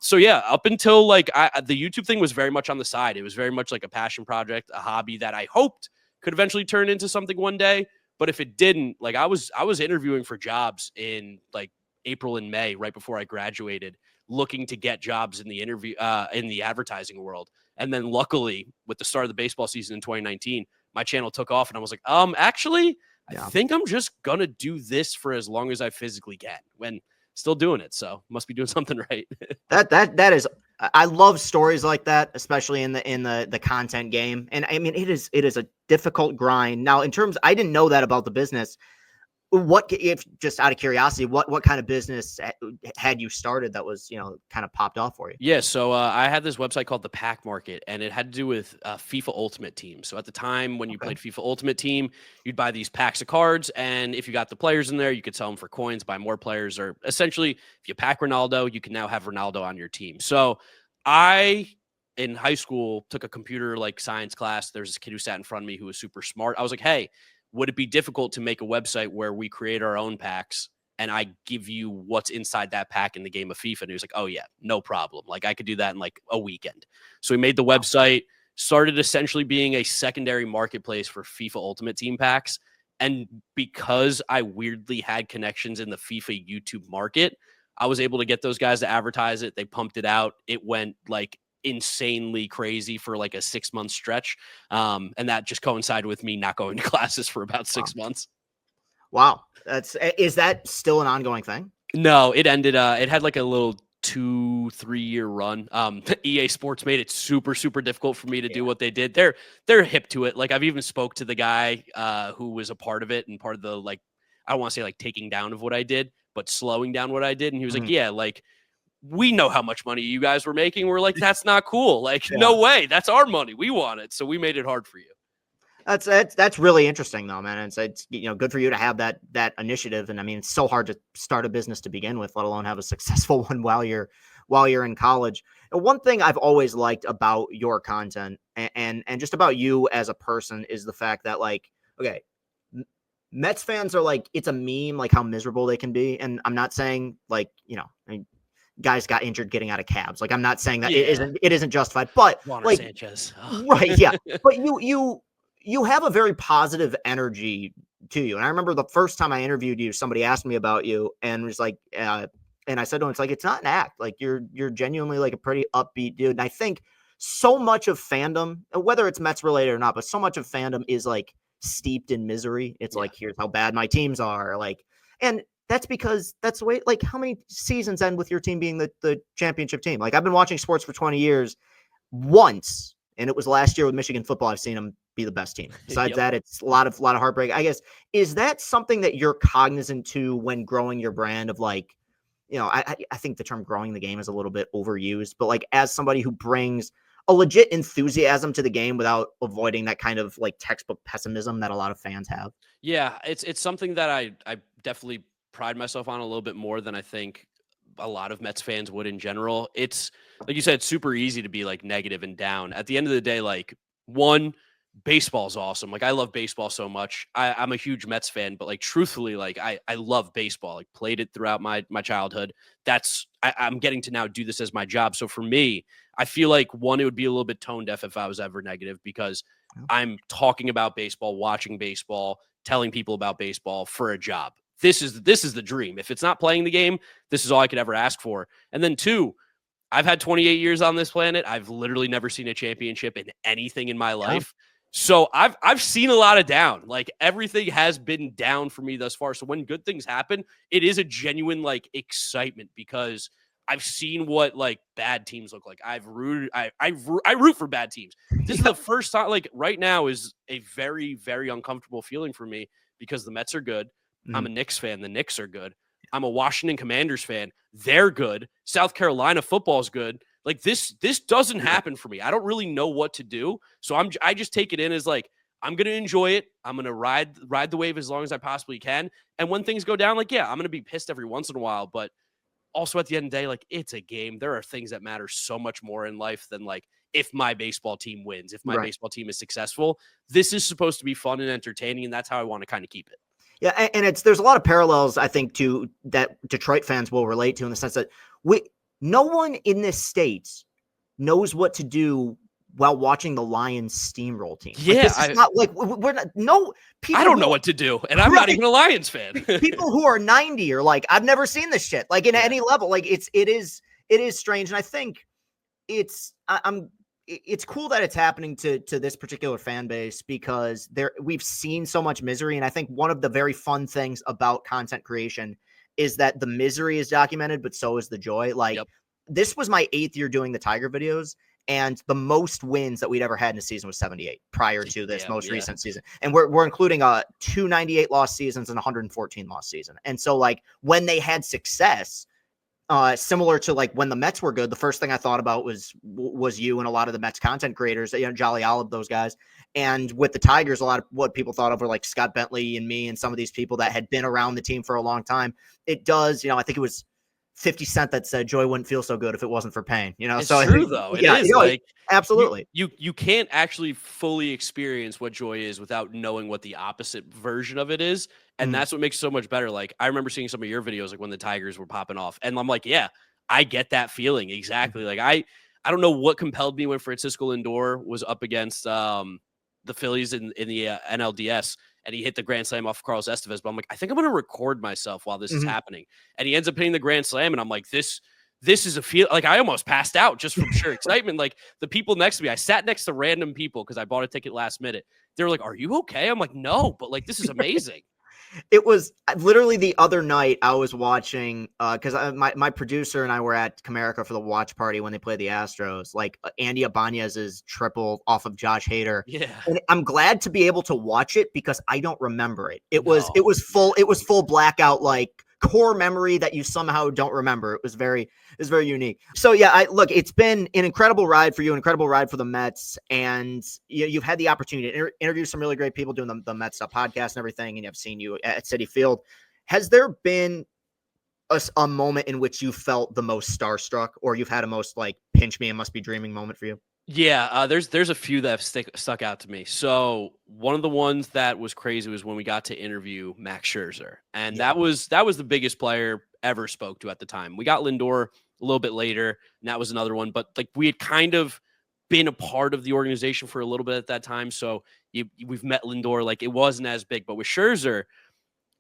So yeah, up until like the YouTube thing was very much on the side. It was very much like a passion project, a hobby that I hoped could eventually turn into something one day. But if it didn't, like I was interviewing for jobs in like April and May, right before I graduated, looking to get jobs in the in the advertising world. And then luckily, with the start of the baseball season in 2019, my channel took off, and I was like, actually, I think I'm just gonna do this for as long as I physically can. When still doing it, so must be doing something right. That is, I love stories like that, especially in the content game. And I mean, it is a difficult grind. Now, in terms, I didn't know that about the business. What, if just out of curiosity, what kind of business had you started that was, kind of popped off for you? Yeah, so I had this website called the Pack Market, and it had to do with FIFA Ultimate Team. So at the time when you played FIFA Ultimate Team, you'd buy these packs of cards, and if you got the players in there, you could sell them for coins, buy more players, or essentially, if you pack Ronaldo, you can now have Ronaldo on your team. So I, in high school, took a computer like science class. There's this kid who sat in front of me who was super smart. I was like, hey, would it be difficult to make a website where we create our own packs and I give you what's inside that pack in the game of FIFA? And he was like, oh yeah, no problem. Like I could do that in like a weekend. So we made the website, started essentially being a secondary marketplace for FIFA Ultimate Team packs. And because I weirdly had connections in the FIFA YouTube market, I was able to get those guys to advertise it. They pumped it out. It went like insanely crazy for like a 6-month stretch. And that just coincided with me not going to classes for about 6 months. Wow. Is that still an ongoing thing? No, it ended. It had like a little 2-3 year run. EA Sports made it super, super difficult for me to do what they did. They're hip to it. Like I've even spoke to the guy who was a part of it and part of the, like, I don't want to say like taking down of what I did, but slowing down what I did. And he was like, yeah, like, we know how much money you guys were making. We're like, that's not cool. Like, no way. That's our money. We want it. So we made it hard for you. That's really interesting though, man. It's good for you to have that initiative. And I mean, it's so hard to start a business to begin with, let alone have a successful one while you're in college. And one thing I've always liked about your content and just about you as a person is the fact that, like, okay, Mets fans are like, it's a meme, like how miserable they can be. And I'm not saying like, I mean, guys got injured getting out of cabs. Like, I'm not saying that it isn't justified, but Juan like, Sanchez. Right. Yeah. But you have a very positive energy to you. And I remember the first time I interviewed you, somebody asked me about you and was like, and I said to him, it's like, it's not an act. Like you're genuinely like a pretty upbeat dude. And I think so much of fandom, whether it's Mets related or not, but so much of fandom is like steeped in misery. It's like, here's how bad my teams are. Like, and that's because that's the way, like, how many seasons end with your team being the championship team? Like, I've been watching sports for 20 years. Once, and it was last year with Michigan football, I've seen them be the best team. Besides that, it's a lot of heartbreak. I guess, is that something that you're cognizant to when growing your brand of, like, I think the term growing the game is a little bit overused, but like as somebody who brings a legit enthusiasm to the game without avoiding that kind of like textbook pessimism that a lot of fans have? Yeah, it's something that I definitely pride myself on a little bit more than I think a lot of Mets fans would in general. It's like you said, it's super easy to be like negative and down. At the end of the day, like, one, baseball's awesome. Like I love baseball so much. I'm a huge Mets fan, but like truthfully, like I love baseball. Like played it throughout my childhood. I'm getting to now do this as my job. So for me, I feel like, one, it would be a little bit tone deaf if I was ever negative, because I'm talking about baseball, watching baseball, telling people about baseball for a job. This is the dream. If it's not playing the game, this is all I could ever ask for. And then two, I've had 28 years on this planet. I've literally never seen a championship in anything in my life. So I've seen a lot of down. Like everything has been down for me thus far. So when good things happen, it is a genuine like excitement because I've seen what like bad teams look like. I root for bad teams. This is the first time. Like right now is a very very uncomfortable feeling for me because the Mets are good. I'm a Knicks fan. The Knicks are good. I'm a Washington Commanders fan. They're good. South Carolina football is good. Like this doesn't happen for me. I don't really know what to do. So I just take it in as like, I'm going to enjoy it. I'm going to ride the wave as long as I possibly can. And when things go down, like, yeah, I'm going to be pissed every once in a while, but also at the end of the day, like it's a game. There are things that matter so much more in life than like, if my baseball team wins, if my baseball team is successful. This is supposed to be fun and entertaining. And that's how I want to kind of keep it. Yeah. And there's a lot of parallels, I think, to that Detroit fans will relate to in the sense that no one in this state knows what to do while watching the Lions steamroll team. Yeah, like, this is not like we're not. No, people I don't know what to do, and I'm not even a Lions fan. People who are 90 are like, I've never seen this shit. Like in any level, like it is strange, and I think it's cool that it's happening to this particular fan base because we've seen so much misery, and I think one of the very fun things about content creation is that the misery is documented, but so is the joy. Like this was my 8th year doing the Tiger videos, and the most wins that we'd ever had in a season was 78 prior to this most recent season. And we're including 2 98 loss seasons and 114 loss season. And so like when they had success, similar to like when the Mets were good, the first thing I thought about was you and a lot of the Mets content creators, Jolly Olive, those guys. And with the Tigers, a lot of what people thought of were like Scott Bentley and me and some of these people that had been around the team for a long time. It does, I think it was 50 Cent that said joy wouldn't feel so good if it wasn't for pain, It's so true though. It is like absolutely. You can't actually fully experience what joy is without knowing what the opposite version of it is. And that's what makes it so much better. Like I remember seeing some of your videos, like when the Tigers were popping off, and I'm like, yeah, I get that feeling exactly. Like I don't know what compelled me when Francisco Lindor was up against the Phillies in the NLDS, and he hit the grand slam off Carlos Estevez. But I'm like, I think I'm going to record myself while this is happening. And he ends up hitting the grand slam, and I'm like, this is a feel. Like I almost passed out just from sheer excitement. Like the people next to me, I sat next to random people because I bought a ticket last minute. They were like, "Are you okay?" I'm like, "No," but like this is amazing. It was literally the other night I was watching because my producer and I were at Comerica for the watch party when they played the Astros. Like Andy Ibanez's triple off of Josh Hader. Yeah, and I'm glad to be able to watch it because I don't remember it. It was full blackout, like core memory that you somehow don't remember. It was very unique. So yeah, look, it's been an incredible ride for you, an incredible ride for the Mets, and you've had the opportunity to interview some really great people doing the Mets podcast and everything, and I've seen you at Citi Field. Has there been a moment in which you felt the most starstruck, or you've had a most like pinch me and must be dreaming moment for you? Yeah, there's a few that have stuck out to me. So one of the ones that was crazy was when we got to interview Max Scherzer, and that was the biggest player ever spoke to at the time. We got Lindor a little bit later, and that was another one. But like we had kind of been a part of the organization for a little bit at that time, so we've met Lindor. Like it wasn't as big, but with Scherzer,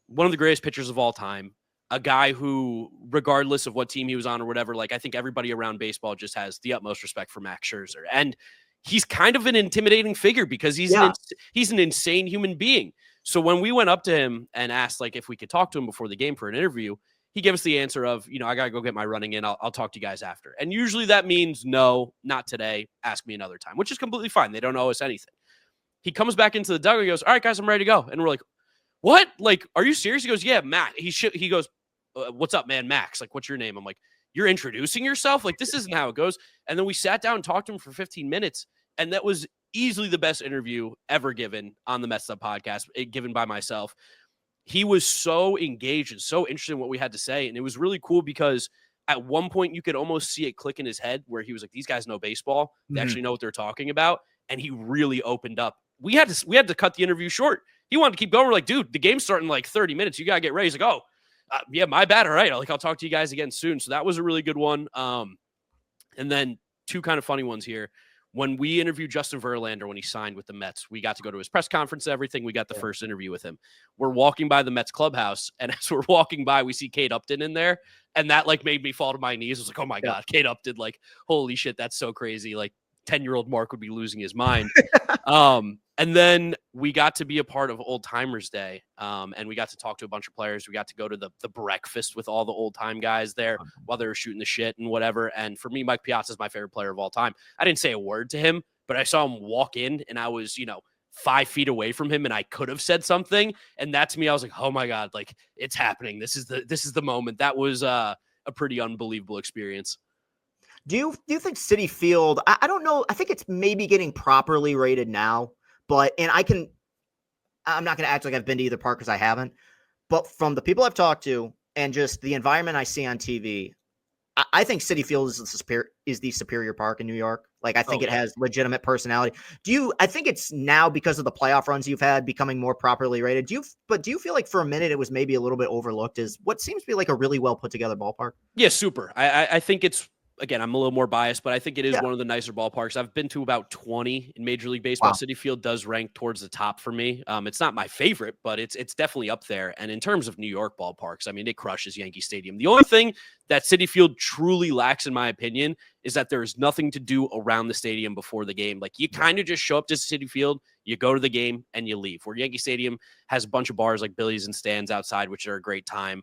one of the greatest pitchers of all time. A guy who, regardless of what team he was on or whatever, like I think everybody around baseball just has the utmost respect for Max Scherzer. And he's kind of an intimidating figure because he's an insane human being. So when we went up to him and asked like if we could talk to him before the game for an interview, he gave us the answer of, I got to go get my running in. I'll talk to you guys after. And usually that means no, not today. Ask me another time, which is completely fine. They don't owe us anything. He comes back into the dugout and goes, all right, guys, I'm ready to go. And we're like, what? Like, are you serious? He goes, yeah, Matt. He goes, what's up, man? Max, like, what's your name? I'm like, you're introducing yourself? Like, this isn't how it goes. And then we sat down and talked to him for 15 minutes. And that was easily the best interview ever given on the Mets Up podcast, given by myself. He was so engaged and so interested in what we had to say. And it was really cool because at one point you could almost see it click in his head where he was like, these guys know baseball. They actually know what they're talking about. And he really opened up. We had to cut the interview short. He wanted to keep going. We're like, dude, the game's starting in like 30 minutes. You got to get ready. He's like, oh, yeah, my bad. All right. I'll talk to you guys again soon. So that was a really good one. And then two kind of funny ones here. When we interviewed Justin Verlander when he signed with the Mets, we got to go to his press conference and everything. We got the first interview with him. We're walking by the Mets clubhouse, and as we're walking by, we see Kate Upton in there, and that like made me fall to my knees. I was like, oh my God, Kate Upton, like, holy shit, that's so crazy. Like 10-year-old Mark would be losing his mind. And then we got to be a part of Old Timers Day, and we got to talk to a bunch of players. We got to go to the breakfast with all the old time guys there while they were shooting the shit and whatever. And for me, Mike Piazza is my favorite player of all time. I didn't say a word to him, but I saw him walk in, and I was, 5 feet away from him, and I could have said something. And that to me, I was like, oh my God, like it's happening. This is the moment. That was a pretty unbelievable experience. Do you think Citi Field? I don't know. I think it's maybe getting properly rated now, but I'm not going to act like I've been to either park because I haven't. But from the people I've talked to and just the environment I see on TV, I think Citi Field is the superior park in New York. Like, I think it has legitimate personality. I think it's now because of the playoff runs you've had becoming more properly rated. Do you feel like for a minute it was maybe a little bit overlooked as what seems to be like a really well put together ballpark? Yeah, super. I think it's, again, I'm a little more biased, but I think it is one of the nicer ballparks. I've been to about 20 in Major League Baseball. Wow. Citi Field does rank towards the top for me. It's not my favorite, but it's definitely up there. And in terms of New York ballparks, I mean, it crushes Yankee Stadium. The only thing that Citi Field truly lacks, in my opinion, is that there is nothing to do around the stadium before the game. Like, you kind of just show up to Citi Field, you go to the game, and you leave. Where Yankee Stadium has a bunch of bars like Billy's and Stands outside, which are a great time.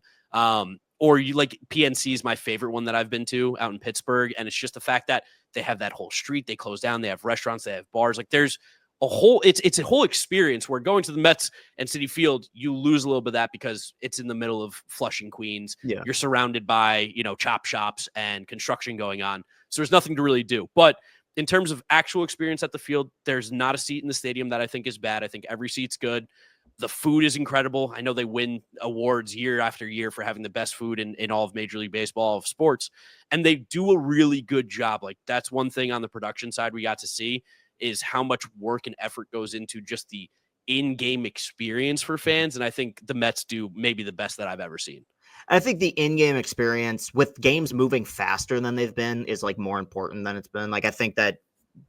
Or you like PNC is my favorite one that I've been to out in Pittsburgh. And it's just the fact that they have that whole street, they close down, they have restaurants, they have bars. Like, there's it's a whole experience where going to the Mets and Citi Field, you lose a little bit of that because it's in the middle of Flushing, Queens. Yeah. You're surrounded by, chop shops and construction going on. So there's nothing to really do. But in terms of actual experience at the field, there's not a seat in the stadium that I think is bad. I think every seat's good. The food is incredible. I know they win awards year after year for having the best food in all of Major League Baseball, all of sports. And they do a really good job. Like, that's one thing on the production side we got to see is how much work and effort goes into just the in-game experience for fans. And I think the Mets do maybe the best that I've ever seen. I think the in-game experience with games moving faster than they've been is like more important than it's been. Like, I think that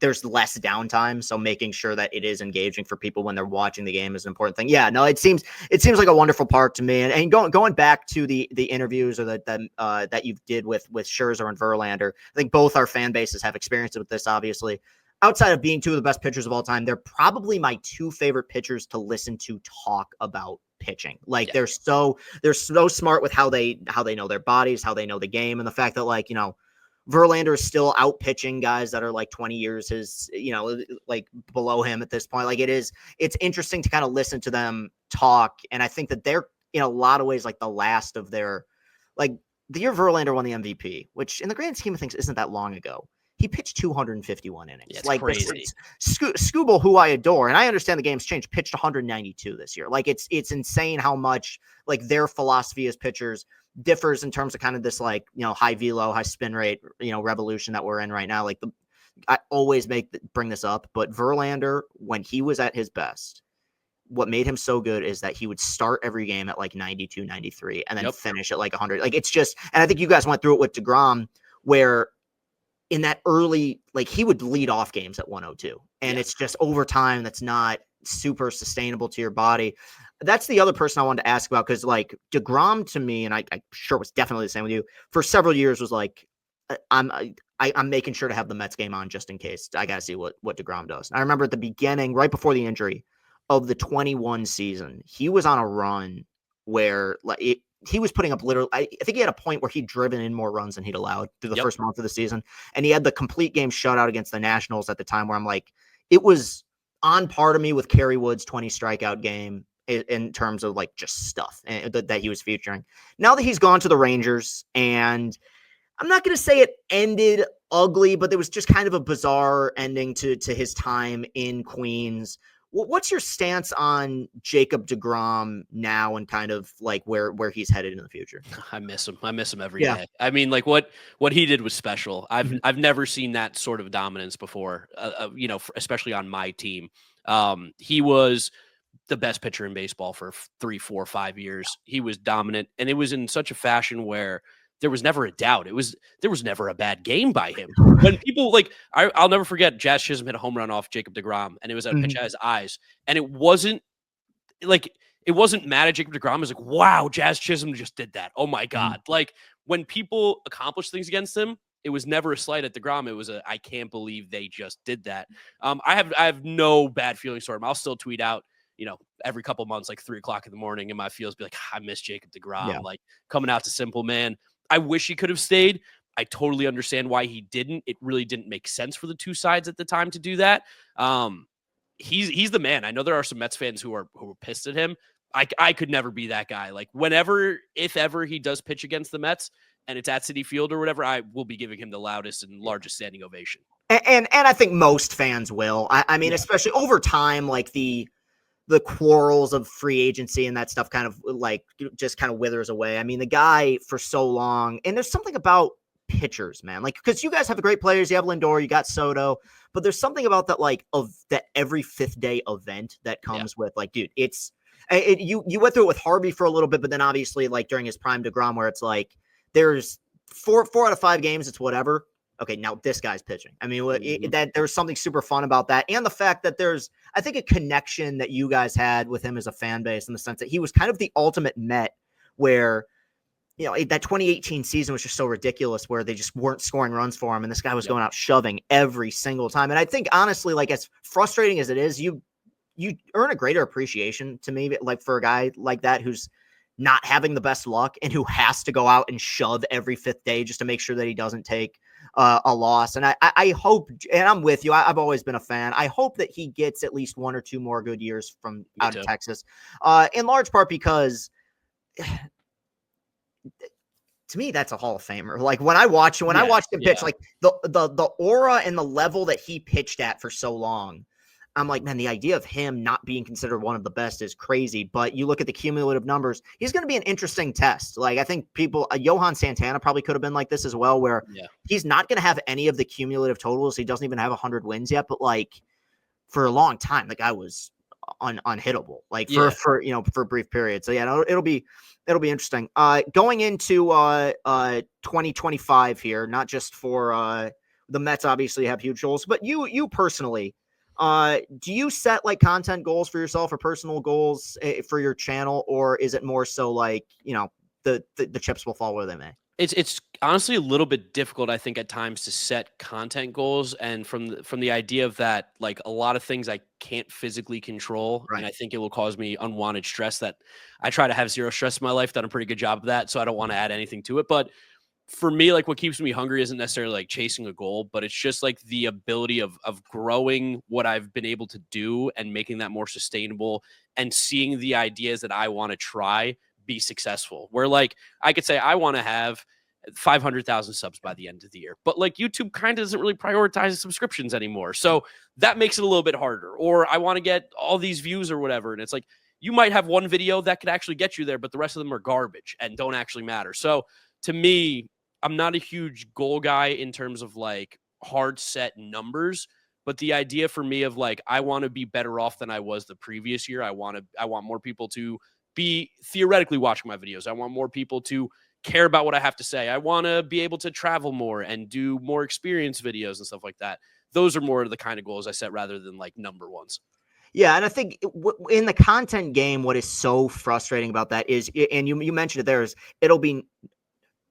there's less downtime, so making sure that it is engaging for people when they're watching the game is an important thing. Yeah, no, it seems like a wonderful park to me. And going back to the interviews or that you did with Scherzer and Verlander, I think both our fan bases have experience with this. Obviously, outside of being two of the best pitchers of all time, they're probably my two favorite pitchers to listen to talk about pitching. Like, they're so smart with how they know their bodies, how they know the game, and the fact that, like, Verlander is still out pitching guys that are like 20 years like below him at this point. Like, it's interesting to kind of listen to them talk. And I think that they're in a lot of ways like the last of their, like, the year Verlander won the MVP, which in the grand scheme of things isn't that long ago. He pitched 251 innings. Yeah, it's like crazy. Scooble, who I adore, and I understand the game's changed, pitched 192 this year. Like, it's insane how much like their philosophy as pitchers differs in terms of kind of this, like, high velo, high spin rate, revolution that we're in right now. Like, I always bring this up, but Verlander, when he was at his best, what made him so good is that he would start every game at like 92, 93, and then finish at like 100. Like, it's just, and I think you guys went through it with DeGrom, where in that early, like, he would lead off games at 102, and it's just over time, that's not super sustainable to your body. That's the other person I wanted to ask about, because like DeGrom to me, and I'm sure was definitely the same with you, for several years was like, I'm making sure to have the Mets game on just in case. I got to see what DeGrom does. And I remember at the beginning, right before the injury of the 21 season, he was on a run where like he was putting up literally, I think he had a point where he'd driven in more runs than he'd allowed through the first month of the season. And he had the complete game shutout against the Nationals at the time, where I'm like, it was on par to me with Kerry Wood's 20 strikeout game in terms of like just stuff that he was featuring. Now that he's gone to the Rangers, and I'm not going to say it ended ugly, but there was just kind of a bizarre ending to his time in Queens. What's your stance on Jacob deGrom now, and kind of like where he's headed in the future? I miss him. I miss him every day. I mean, like what he did was special. I've never seen that sort of dominance before, especially on my team. He was the best pitcher in baseball for 3, 4, 5 years. He was dominant, and it was in such a fashion where there was never a doubt. There was never a bad game by him. When people like, I'll never forget, Jazz Chisholm hit a home run off Jacob deGrom, and it was a pitch at his eyes, and it wasn't mad at Jacob deGrom. It was like, wow, Jazz Chisholm just did that. Oh my God. Like, when people accomplish things against him, It was never a slight at DeGrom. It was I can't believe they just did that. I have no bad feelings for him. I'll still tweet out, every couple months, like 3:00 in the morning, and my feels be like, I miss Jacob Yeah. DeGrom, like coming out to Simple, man. I wish he could have stayed. I totally understand why he didn't. It really didn't make sense for the two sides at the time to do that. He's the man. I know there are some Mets fans who are pissed at him. I could never be that guy. Like whenever, if ever he does pitch against the Mets and it's at Citi Field or whatever, I will be giving him the loudest and largest standing ovation. And I think most fans will. I mean, Yeah. especially over time, like the quarrels of free agency and that stuff kind of like just kind of withers away. I mean, the guy for so long, and there's something about pitchers, man, like, because you guys have great players, you have Lindor, you got Soto, but there's something about that, like, of that every fifth day event that comes with, like, dude, you went through it with Harvey for a little bit, but then obviously like during his prime DeGrom, where it's like there's four out of 5 games, it's whatever. Okay, now this guy's pitching. I mean, that there's something super fun about that, and the fact that there's, I think, a connection that you guys had with him as a fan base, in the sense that he was kind of the ultimate Met, where that 2018 season was just so ridiculous, where they just weren't scoring runs for him, and this guy was going out shoving every single time. And I think, honestly, like, as frustrating as it is, you earn a greater appreciation, to me, like, for a guy like that who's not having the best luck and who has to go out and shove every fifth day just to make sure that he doesn't take a loss. And I hope, and I'm with you, I've always been a fan. I hope that he gets at least 1 or 2 more good years from out of Texas, in large part because to me, that's a Hall of Famer. Like, when I watched him pitch, like the aura and the level that he pitched at for so long, I'm like, man, the idea of him not being considered one of the best is crazy. But you look at the cumulative numbers, he's going to be an interesting test. Like, I think Johan Santana probably could have been like this as well, where he's not going to have any of the cumulative totals. He doesn't even have 100 wins yet, but like for a long time, the guy was unhittable, like for a brief period. So yeah, it'll be interesting. Going into 2025 here, not just for the Mets obviously have huge goals, but you personally, do you set like content goals for yourself or personal goals for your channel, or is it more so like, the chips will fall where they may? It's honestly a little bit difficult, I think, at times to set content goals, and from the idea of that, like, a lot of things I can't physically control, right. And I think it will cause me unwanted stress. That I try to have zero stress in my life. Done a pretty good job of that, so I don't want to add anything to it. But for me, like, what keeps me hungry isn't necessarily like chasing a goal, but it's just like the ability of growing what I've been able to do and making that more sustainable, and seeing the ideas that I want to try be successful. Where, like, I could say I want to have 500,000 subs by the end of the year, but like YouTube kind of doesn't really prioritize subscriptions anymore, so that makes it a little bit harder. Or I want to get all these views or whatever, and it's like you might have one video that could actually get you there, but the rest of them are garbage and don't actually matter. So to me, I'm not a huge goal guy in terms of like hard set numbers, but the idea for me of like, I want to be better off than I was the previous year. I want more people to be theoretically watching my videos. I want more people to care about what I have to say. I want to be able to travel more and do more experience videos and stuff like that. Those are more of the kind of goals I set rather than like number ones. Yeah, and I think in the content game, what is so frustrating about that is, and you mentioned it there, is it'll be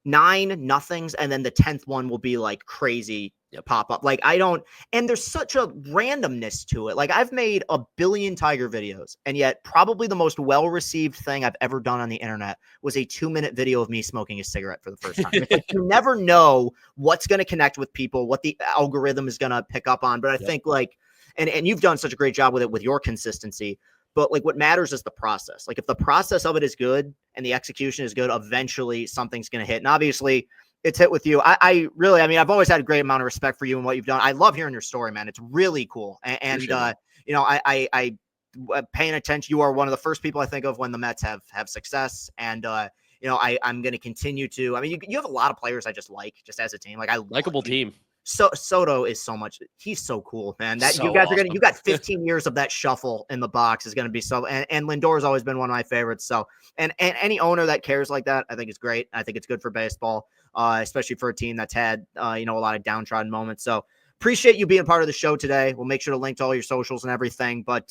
9 nothings, and then the 10th one will be like crazy pop up. Like, and there's such a randomness to it. Like, I've made a billion Tiger videos, and yet probably the most well-received thing I've ever done on the internet was a 2-minute video of me smoking a cigarette for the first time. It's like, you never know what's going to connect with people, what the algorithm is going to pick up on. But I think like, and you've done such a great job with it, with your consistency. But like, what matters is the process. Like, if the process of it is good and the execution is good, eventually something's going to hit. And obviously it's hit with you. I really, I've always had a great amount of respect for you and what you've done. I love hearing your story, man. It's really cool. And I paying attention. You are one of the first people I think of when the Mets have success. And, I'm going to continue to, you have a lot of players I just like, just as a team. Like, likable team. So Soto is he's so cool, man. That so you guys awesome. you got 15 years of that shuffle in the box is going to be so, and Lindor has always been one of my favorites. So, and any owner that cares like that, I think it's great. I think it's good for baseball, especially for a team that's had, a lot of downtrodden moments. So appreciate you being part of the show today. We'll make sure to link to all your socials and everything, but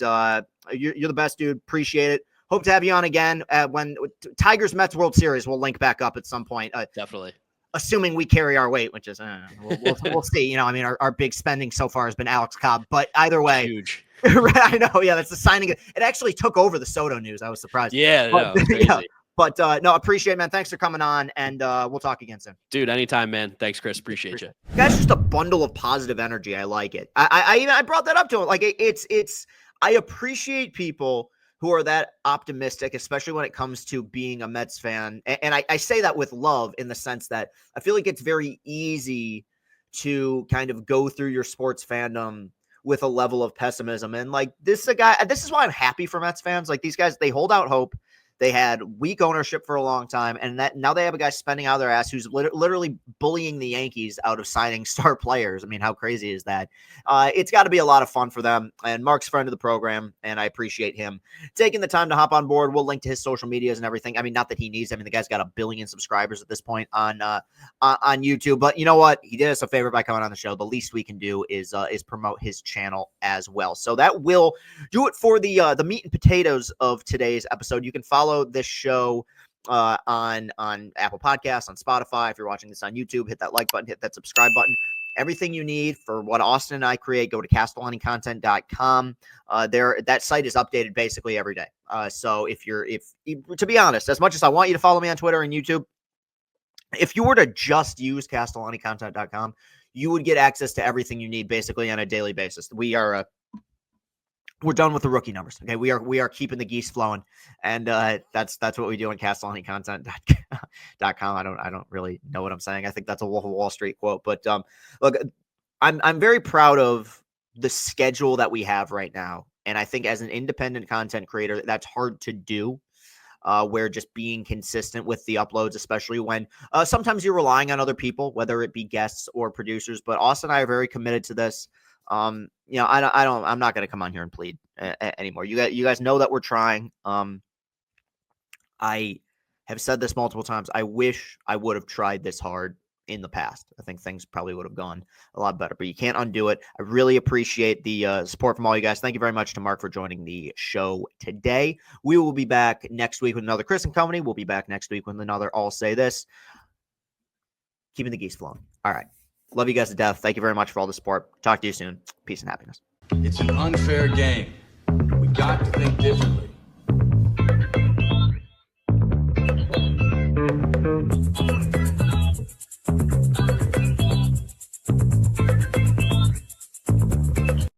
you're the best, dude. Appreciate it. Hope to have you on again when Tigers Mets World Series will link back up at some point. Definitely. assuming we carry our weight, which is we'll see. You know, I mean, our big spending so far has been Alex Cobb, but either way, Huge. I know. Yeah, that's the signing. It actually took over the Soto news. I was surprised. Yeah, but, no, crazy. yeah, but no, appreciate it, man. Thanks for coming on, and we'll talk again soon. Dude, anytime, man. Thanks, Chris. Appreciate you. Guys, just a bundle of positive energy. I like it. I brought that up to him. Like it's. I appreciate people who are that optimistic, especially when it comes to being a Mets fan. And I say that with love in the sense that I feel like it's very easy to kind of go through your sports fandom with a level of pessimism. And like this is why I'm happy for Mets fans. Like these guys, they hold out hope. They had weak ownership for a long time, and that now they have a guy spending out of their ass who's literally bullying the Yankees out of signing star players. I mean, how crazy is that? It's got to be a lot of fun for them. And Mark's a friend of the program, and I appreciate him taking the time to hop on board. We'll link to his social medias and everything. I mean, not that he needs. I mean, the guy's got 1 billion subscribers at this point on YouTube. But you know what? He did us a favor by coming on the show. The least we can do is promote his channel as well. So that will do it for the meat and potatoes of today's episode. You can follow this show on Apple Podcasts, on Spotify. If you're watching this on YouTube, hit that like button, hit that subscribe button. Everything you need for what Austin and I create, go to castellanicontent.com. That site is updated basically every day. So if to be honest, as much as I want you to follow me on Twitter and YouTube, if you were to just use castellanicontent.com, you would get access to everything you need basically on a daily basis. We're done with the rookie numbers. Okay. We are keeping the geese flowing. And that's what we do on castellanicontent.com. I don't really know what I'm saying. I think that's a Wolf of Wall Street quote, but look, I'm very proud of the schedule that we have right now. And I think as an independent content creator, that's hard to do. Where just being consistent with the uploads, especially when sometimes you're relying on other people, whether it be guests or producers, but Austin and I are very committed to this. I'm not going to come on here and plead anymore. You guys know that we're trying. I have said this multiple times. I wish I would have tried this hard in the past. I think things probably would have gone a lot better, but you can't undo it. I really appreciate the support from all you guys. Thank you very much to Mark for joining the show today. We will be back next week with another Chris and Company. We'll be back next week with another I'll Say This. Keeping the geese flowing. All right. Love you guys to death. Thank you very much for all the support. Talk to you soon. Peace and happiness. It's an unfair game. We got to think differently.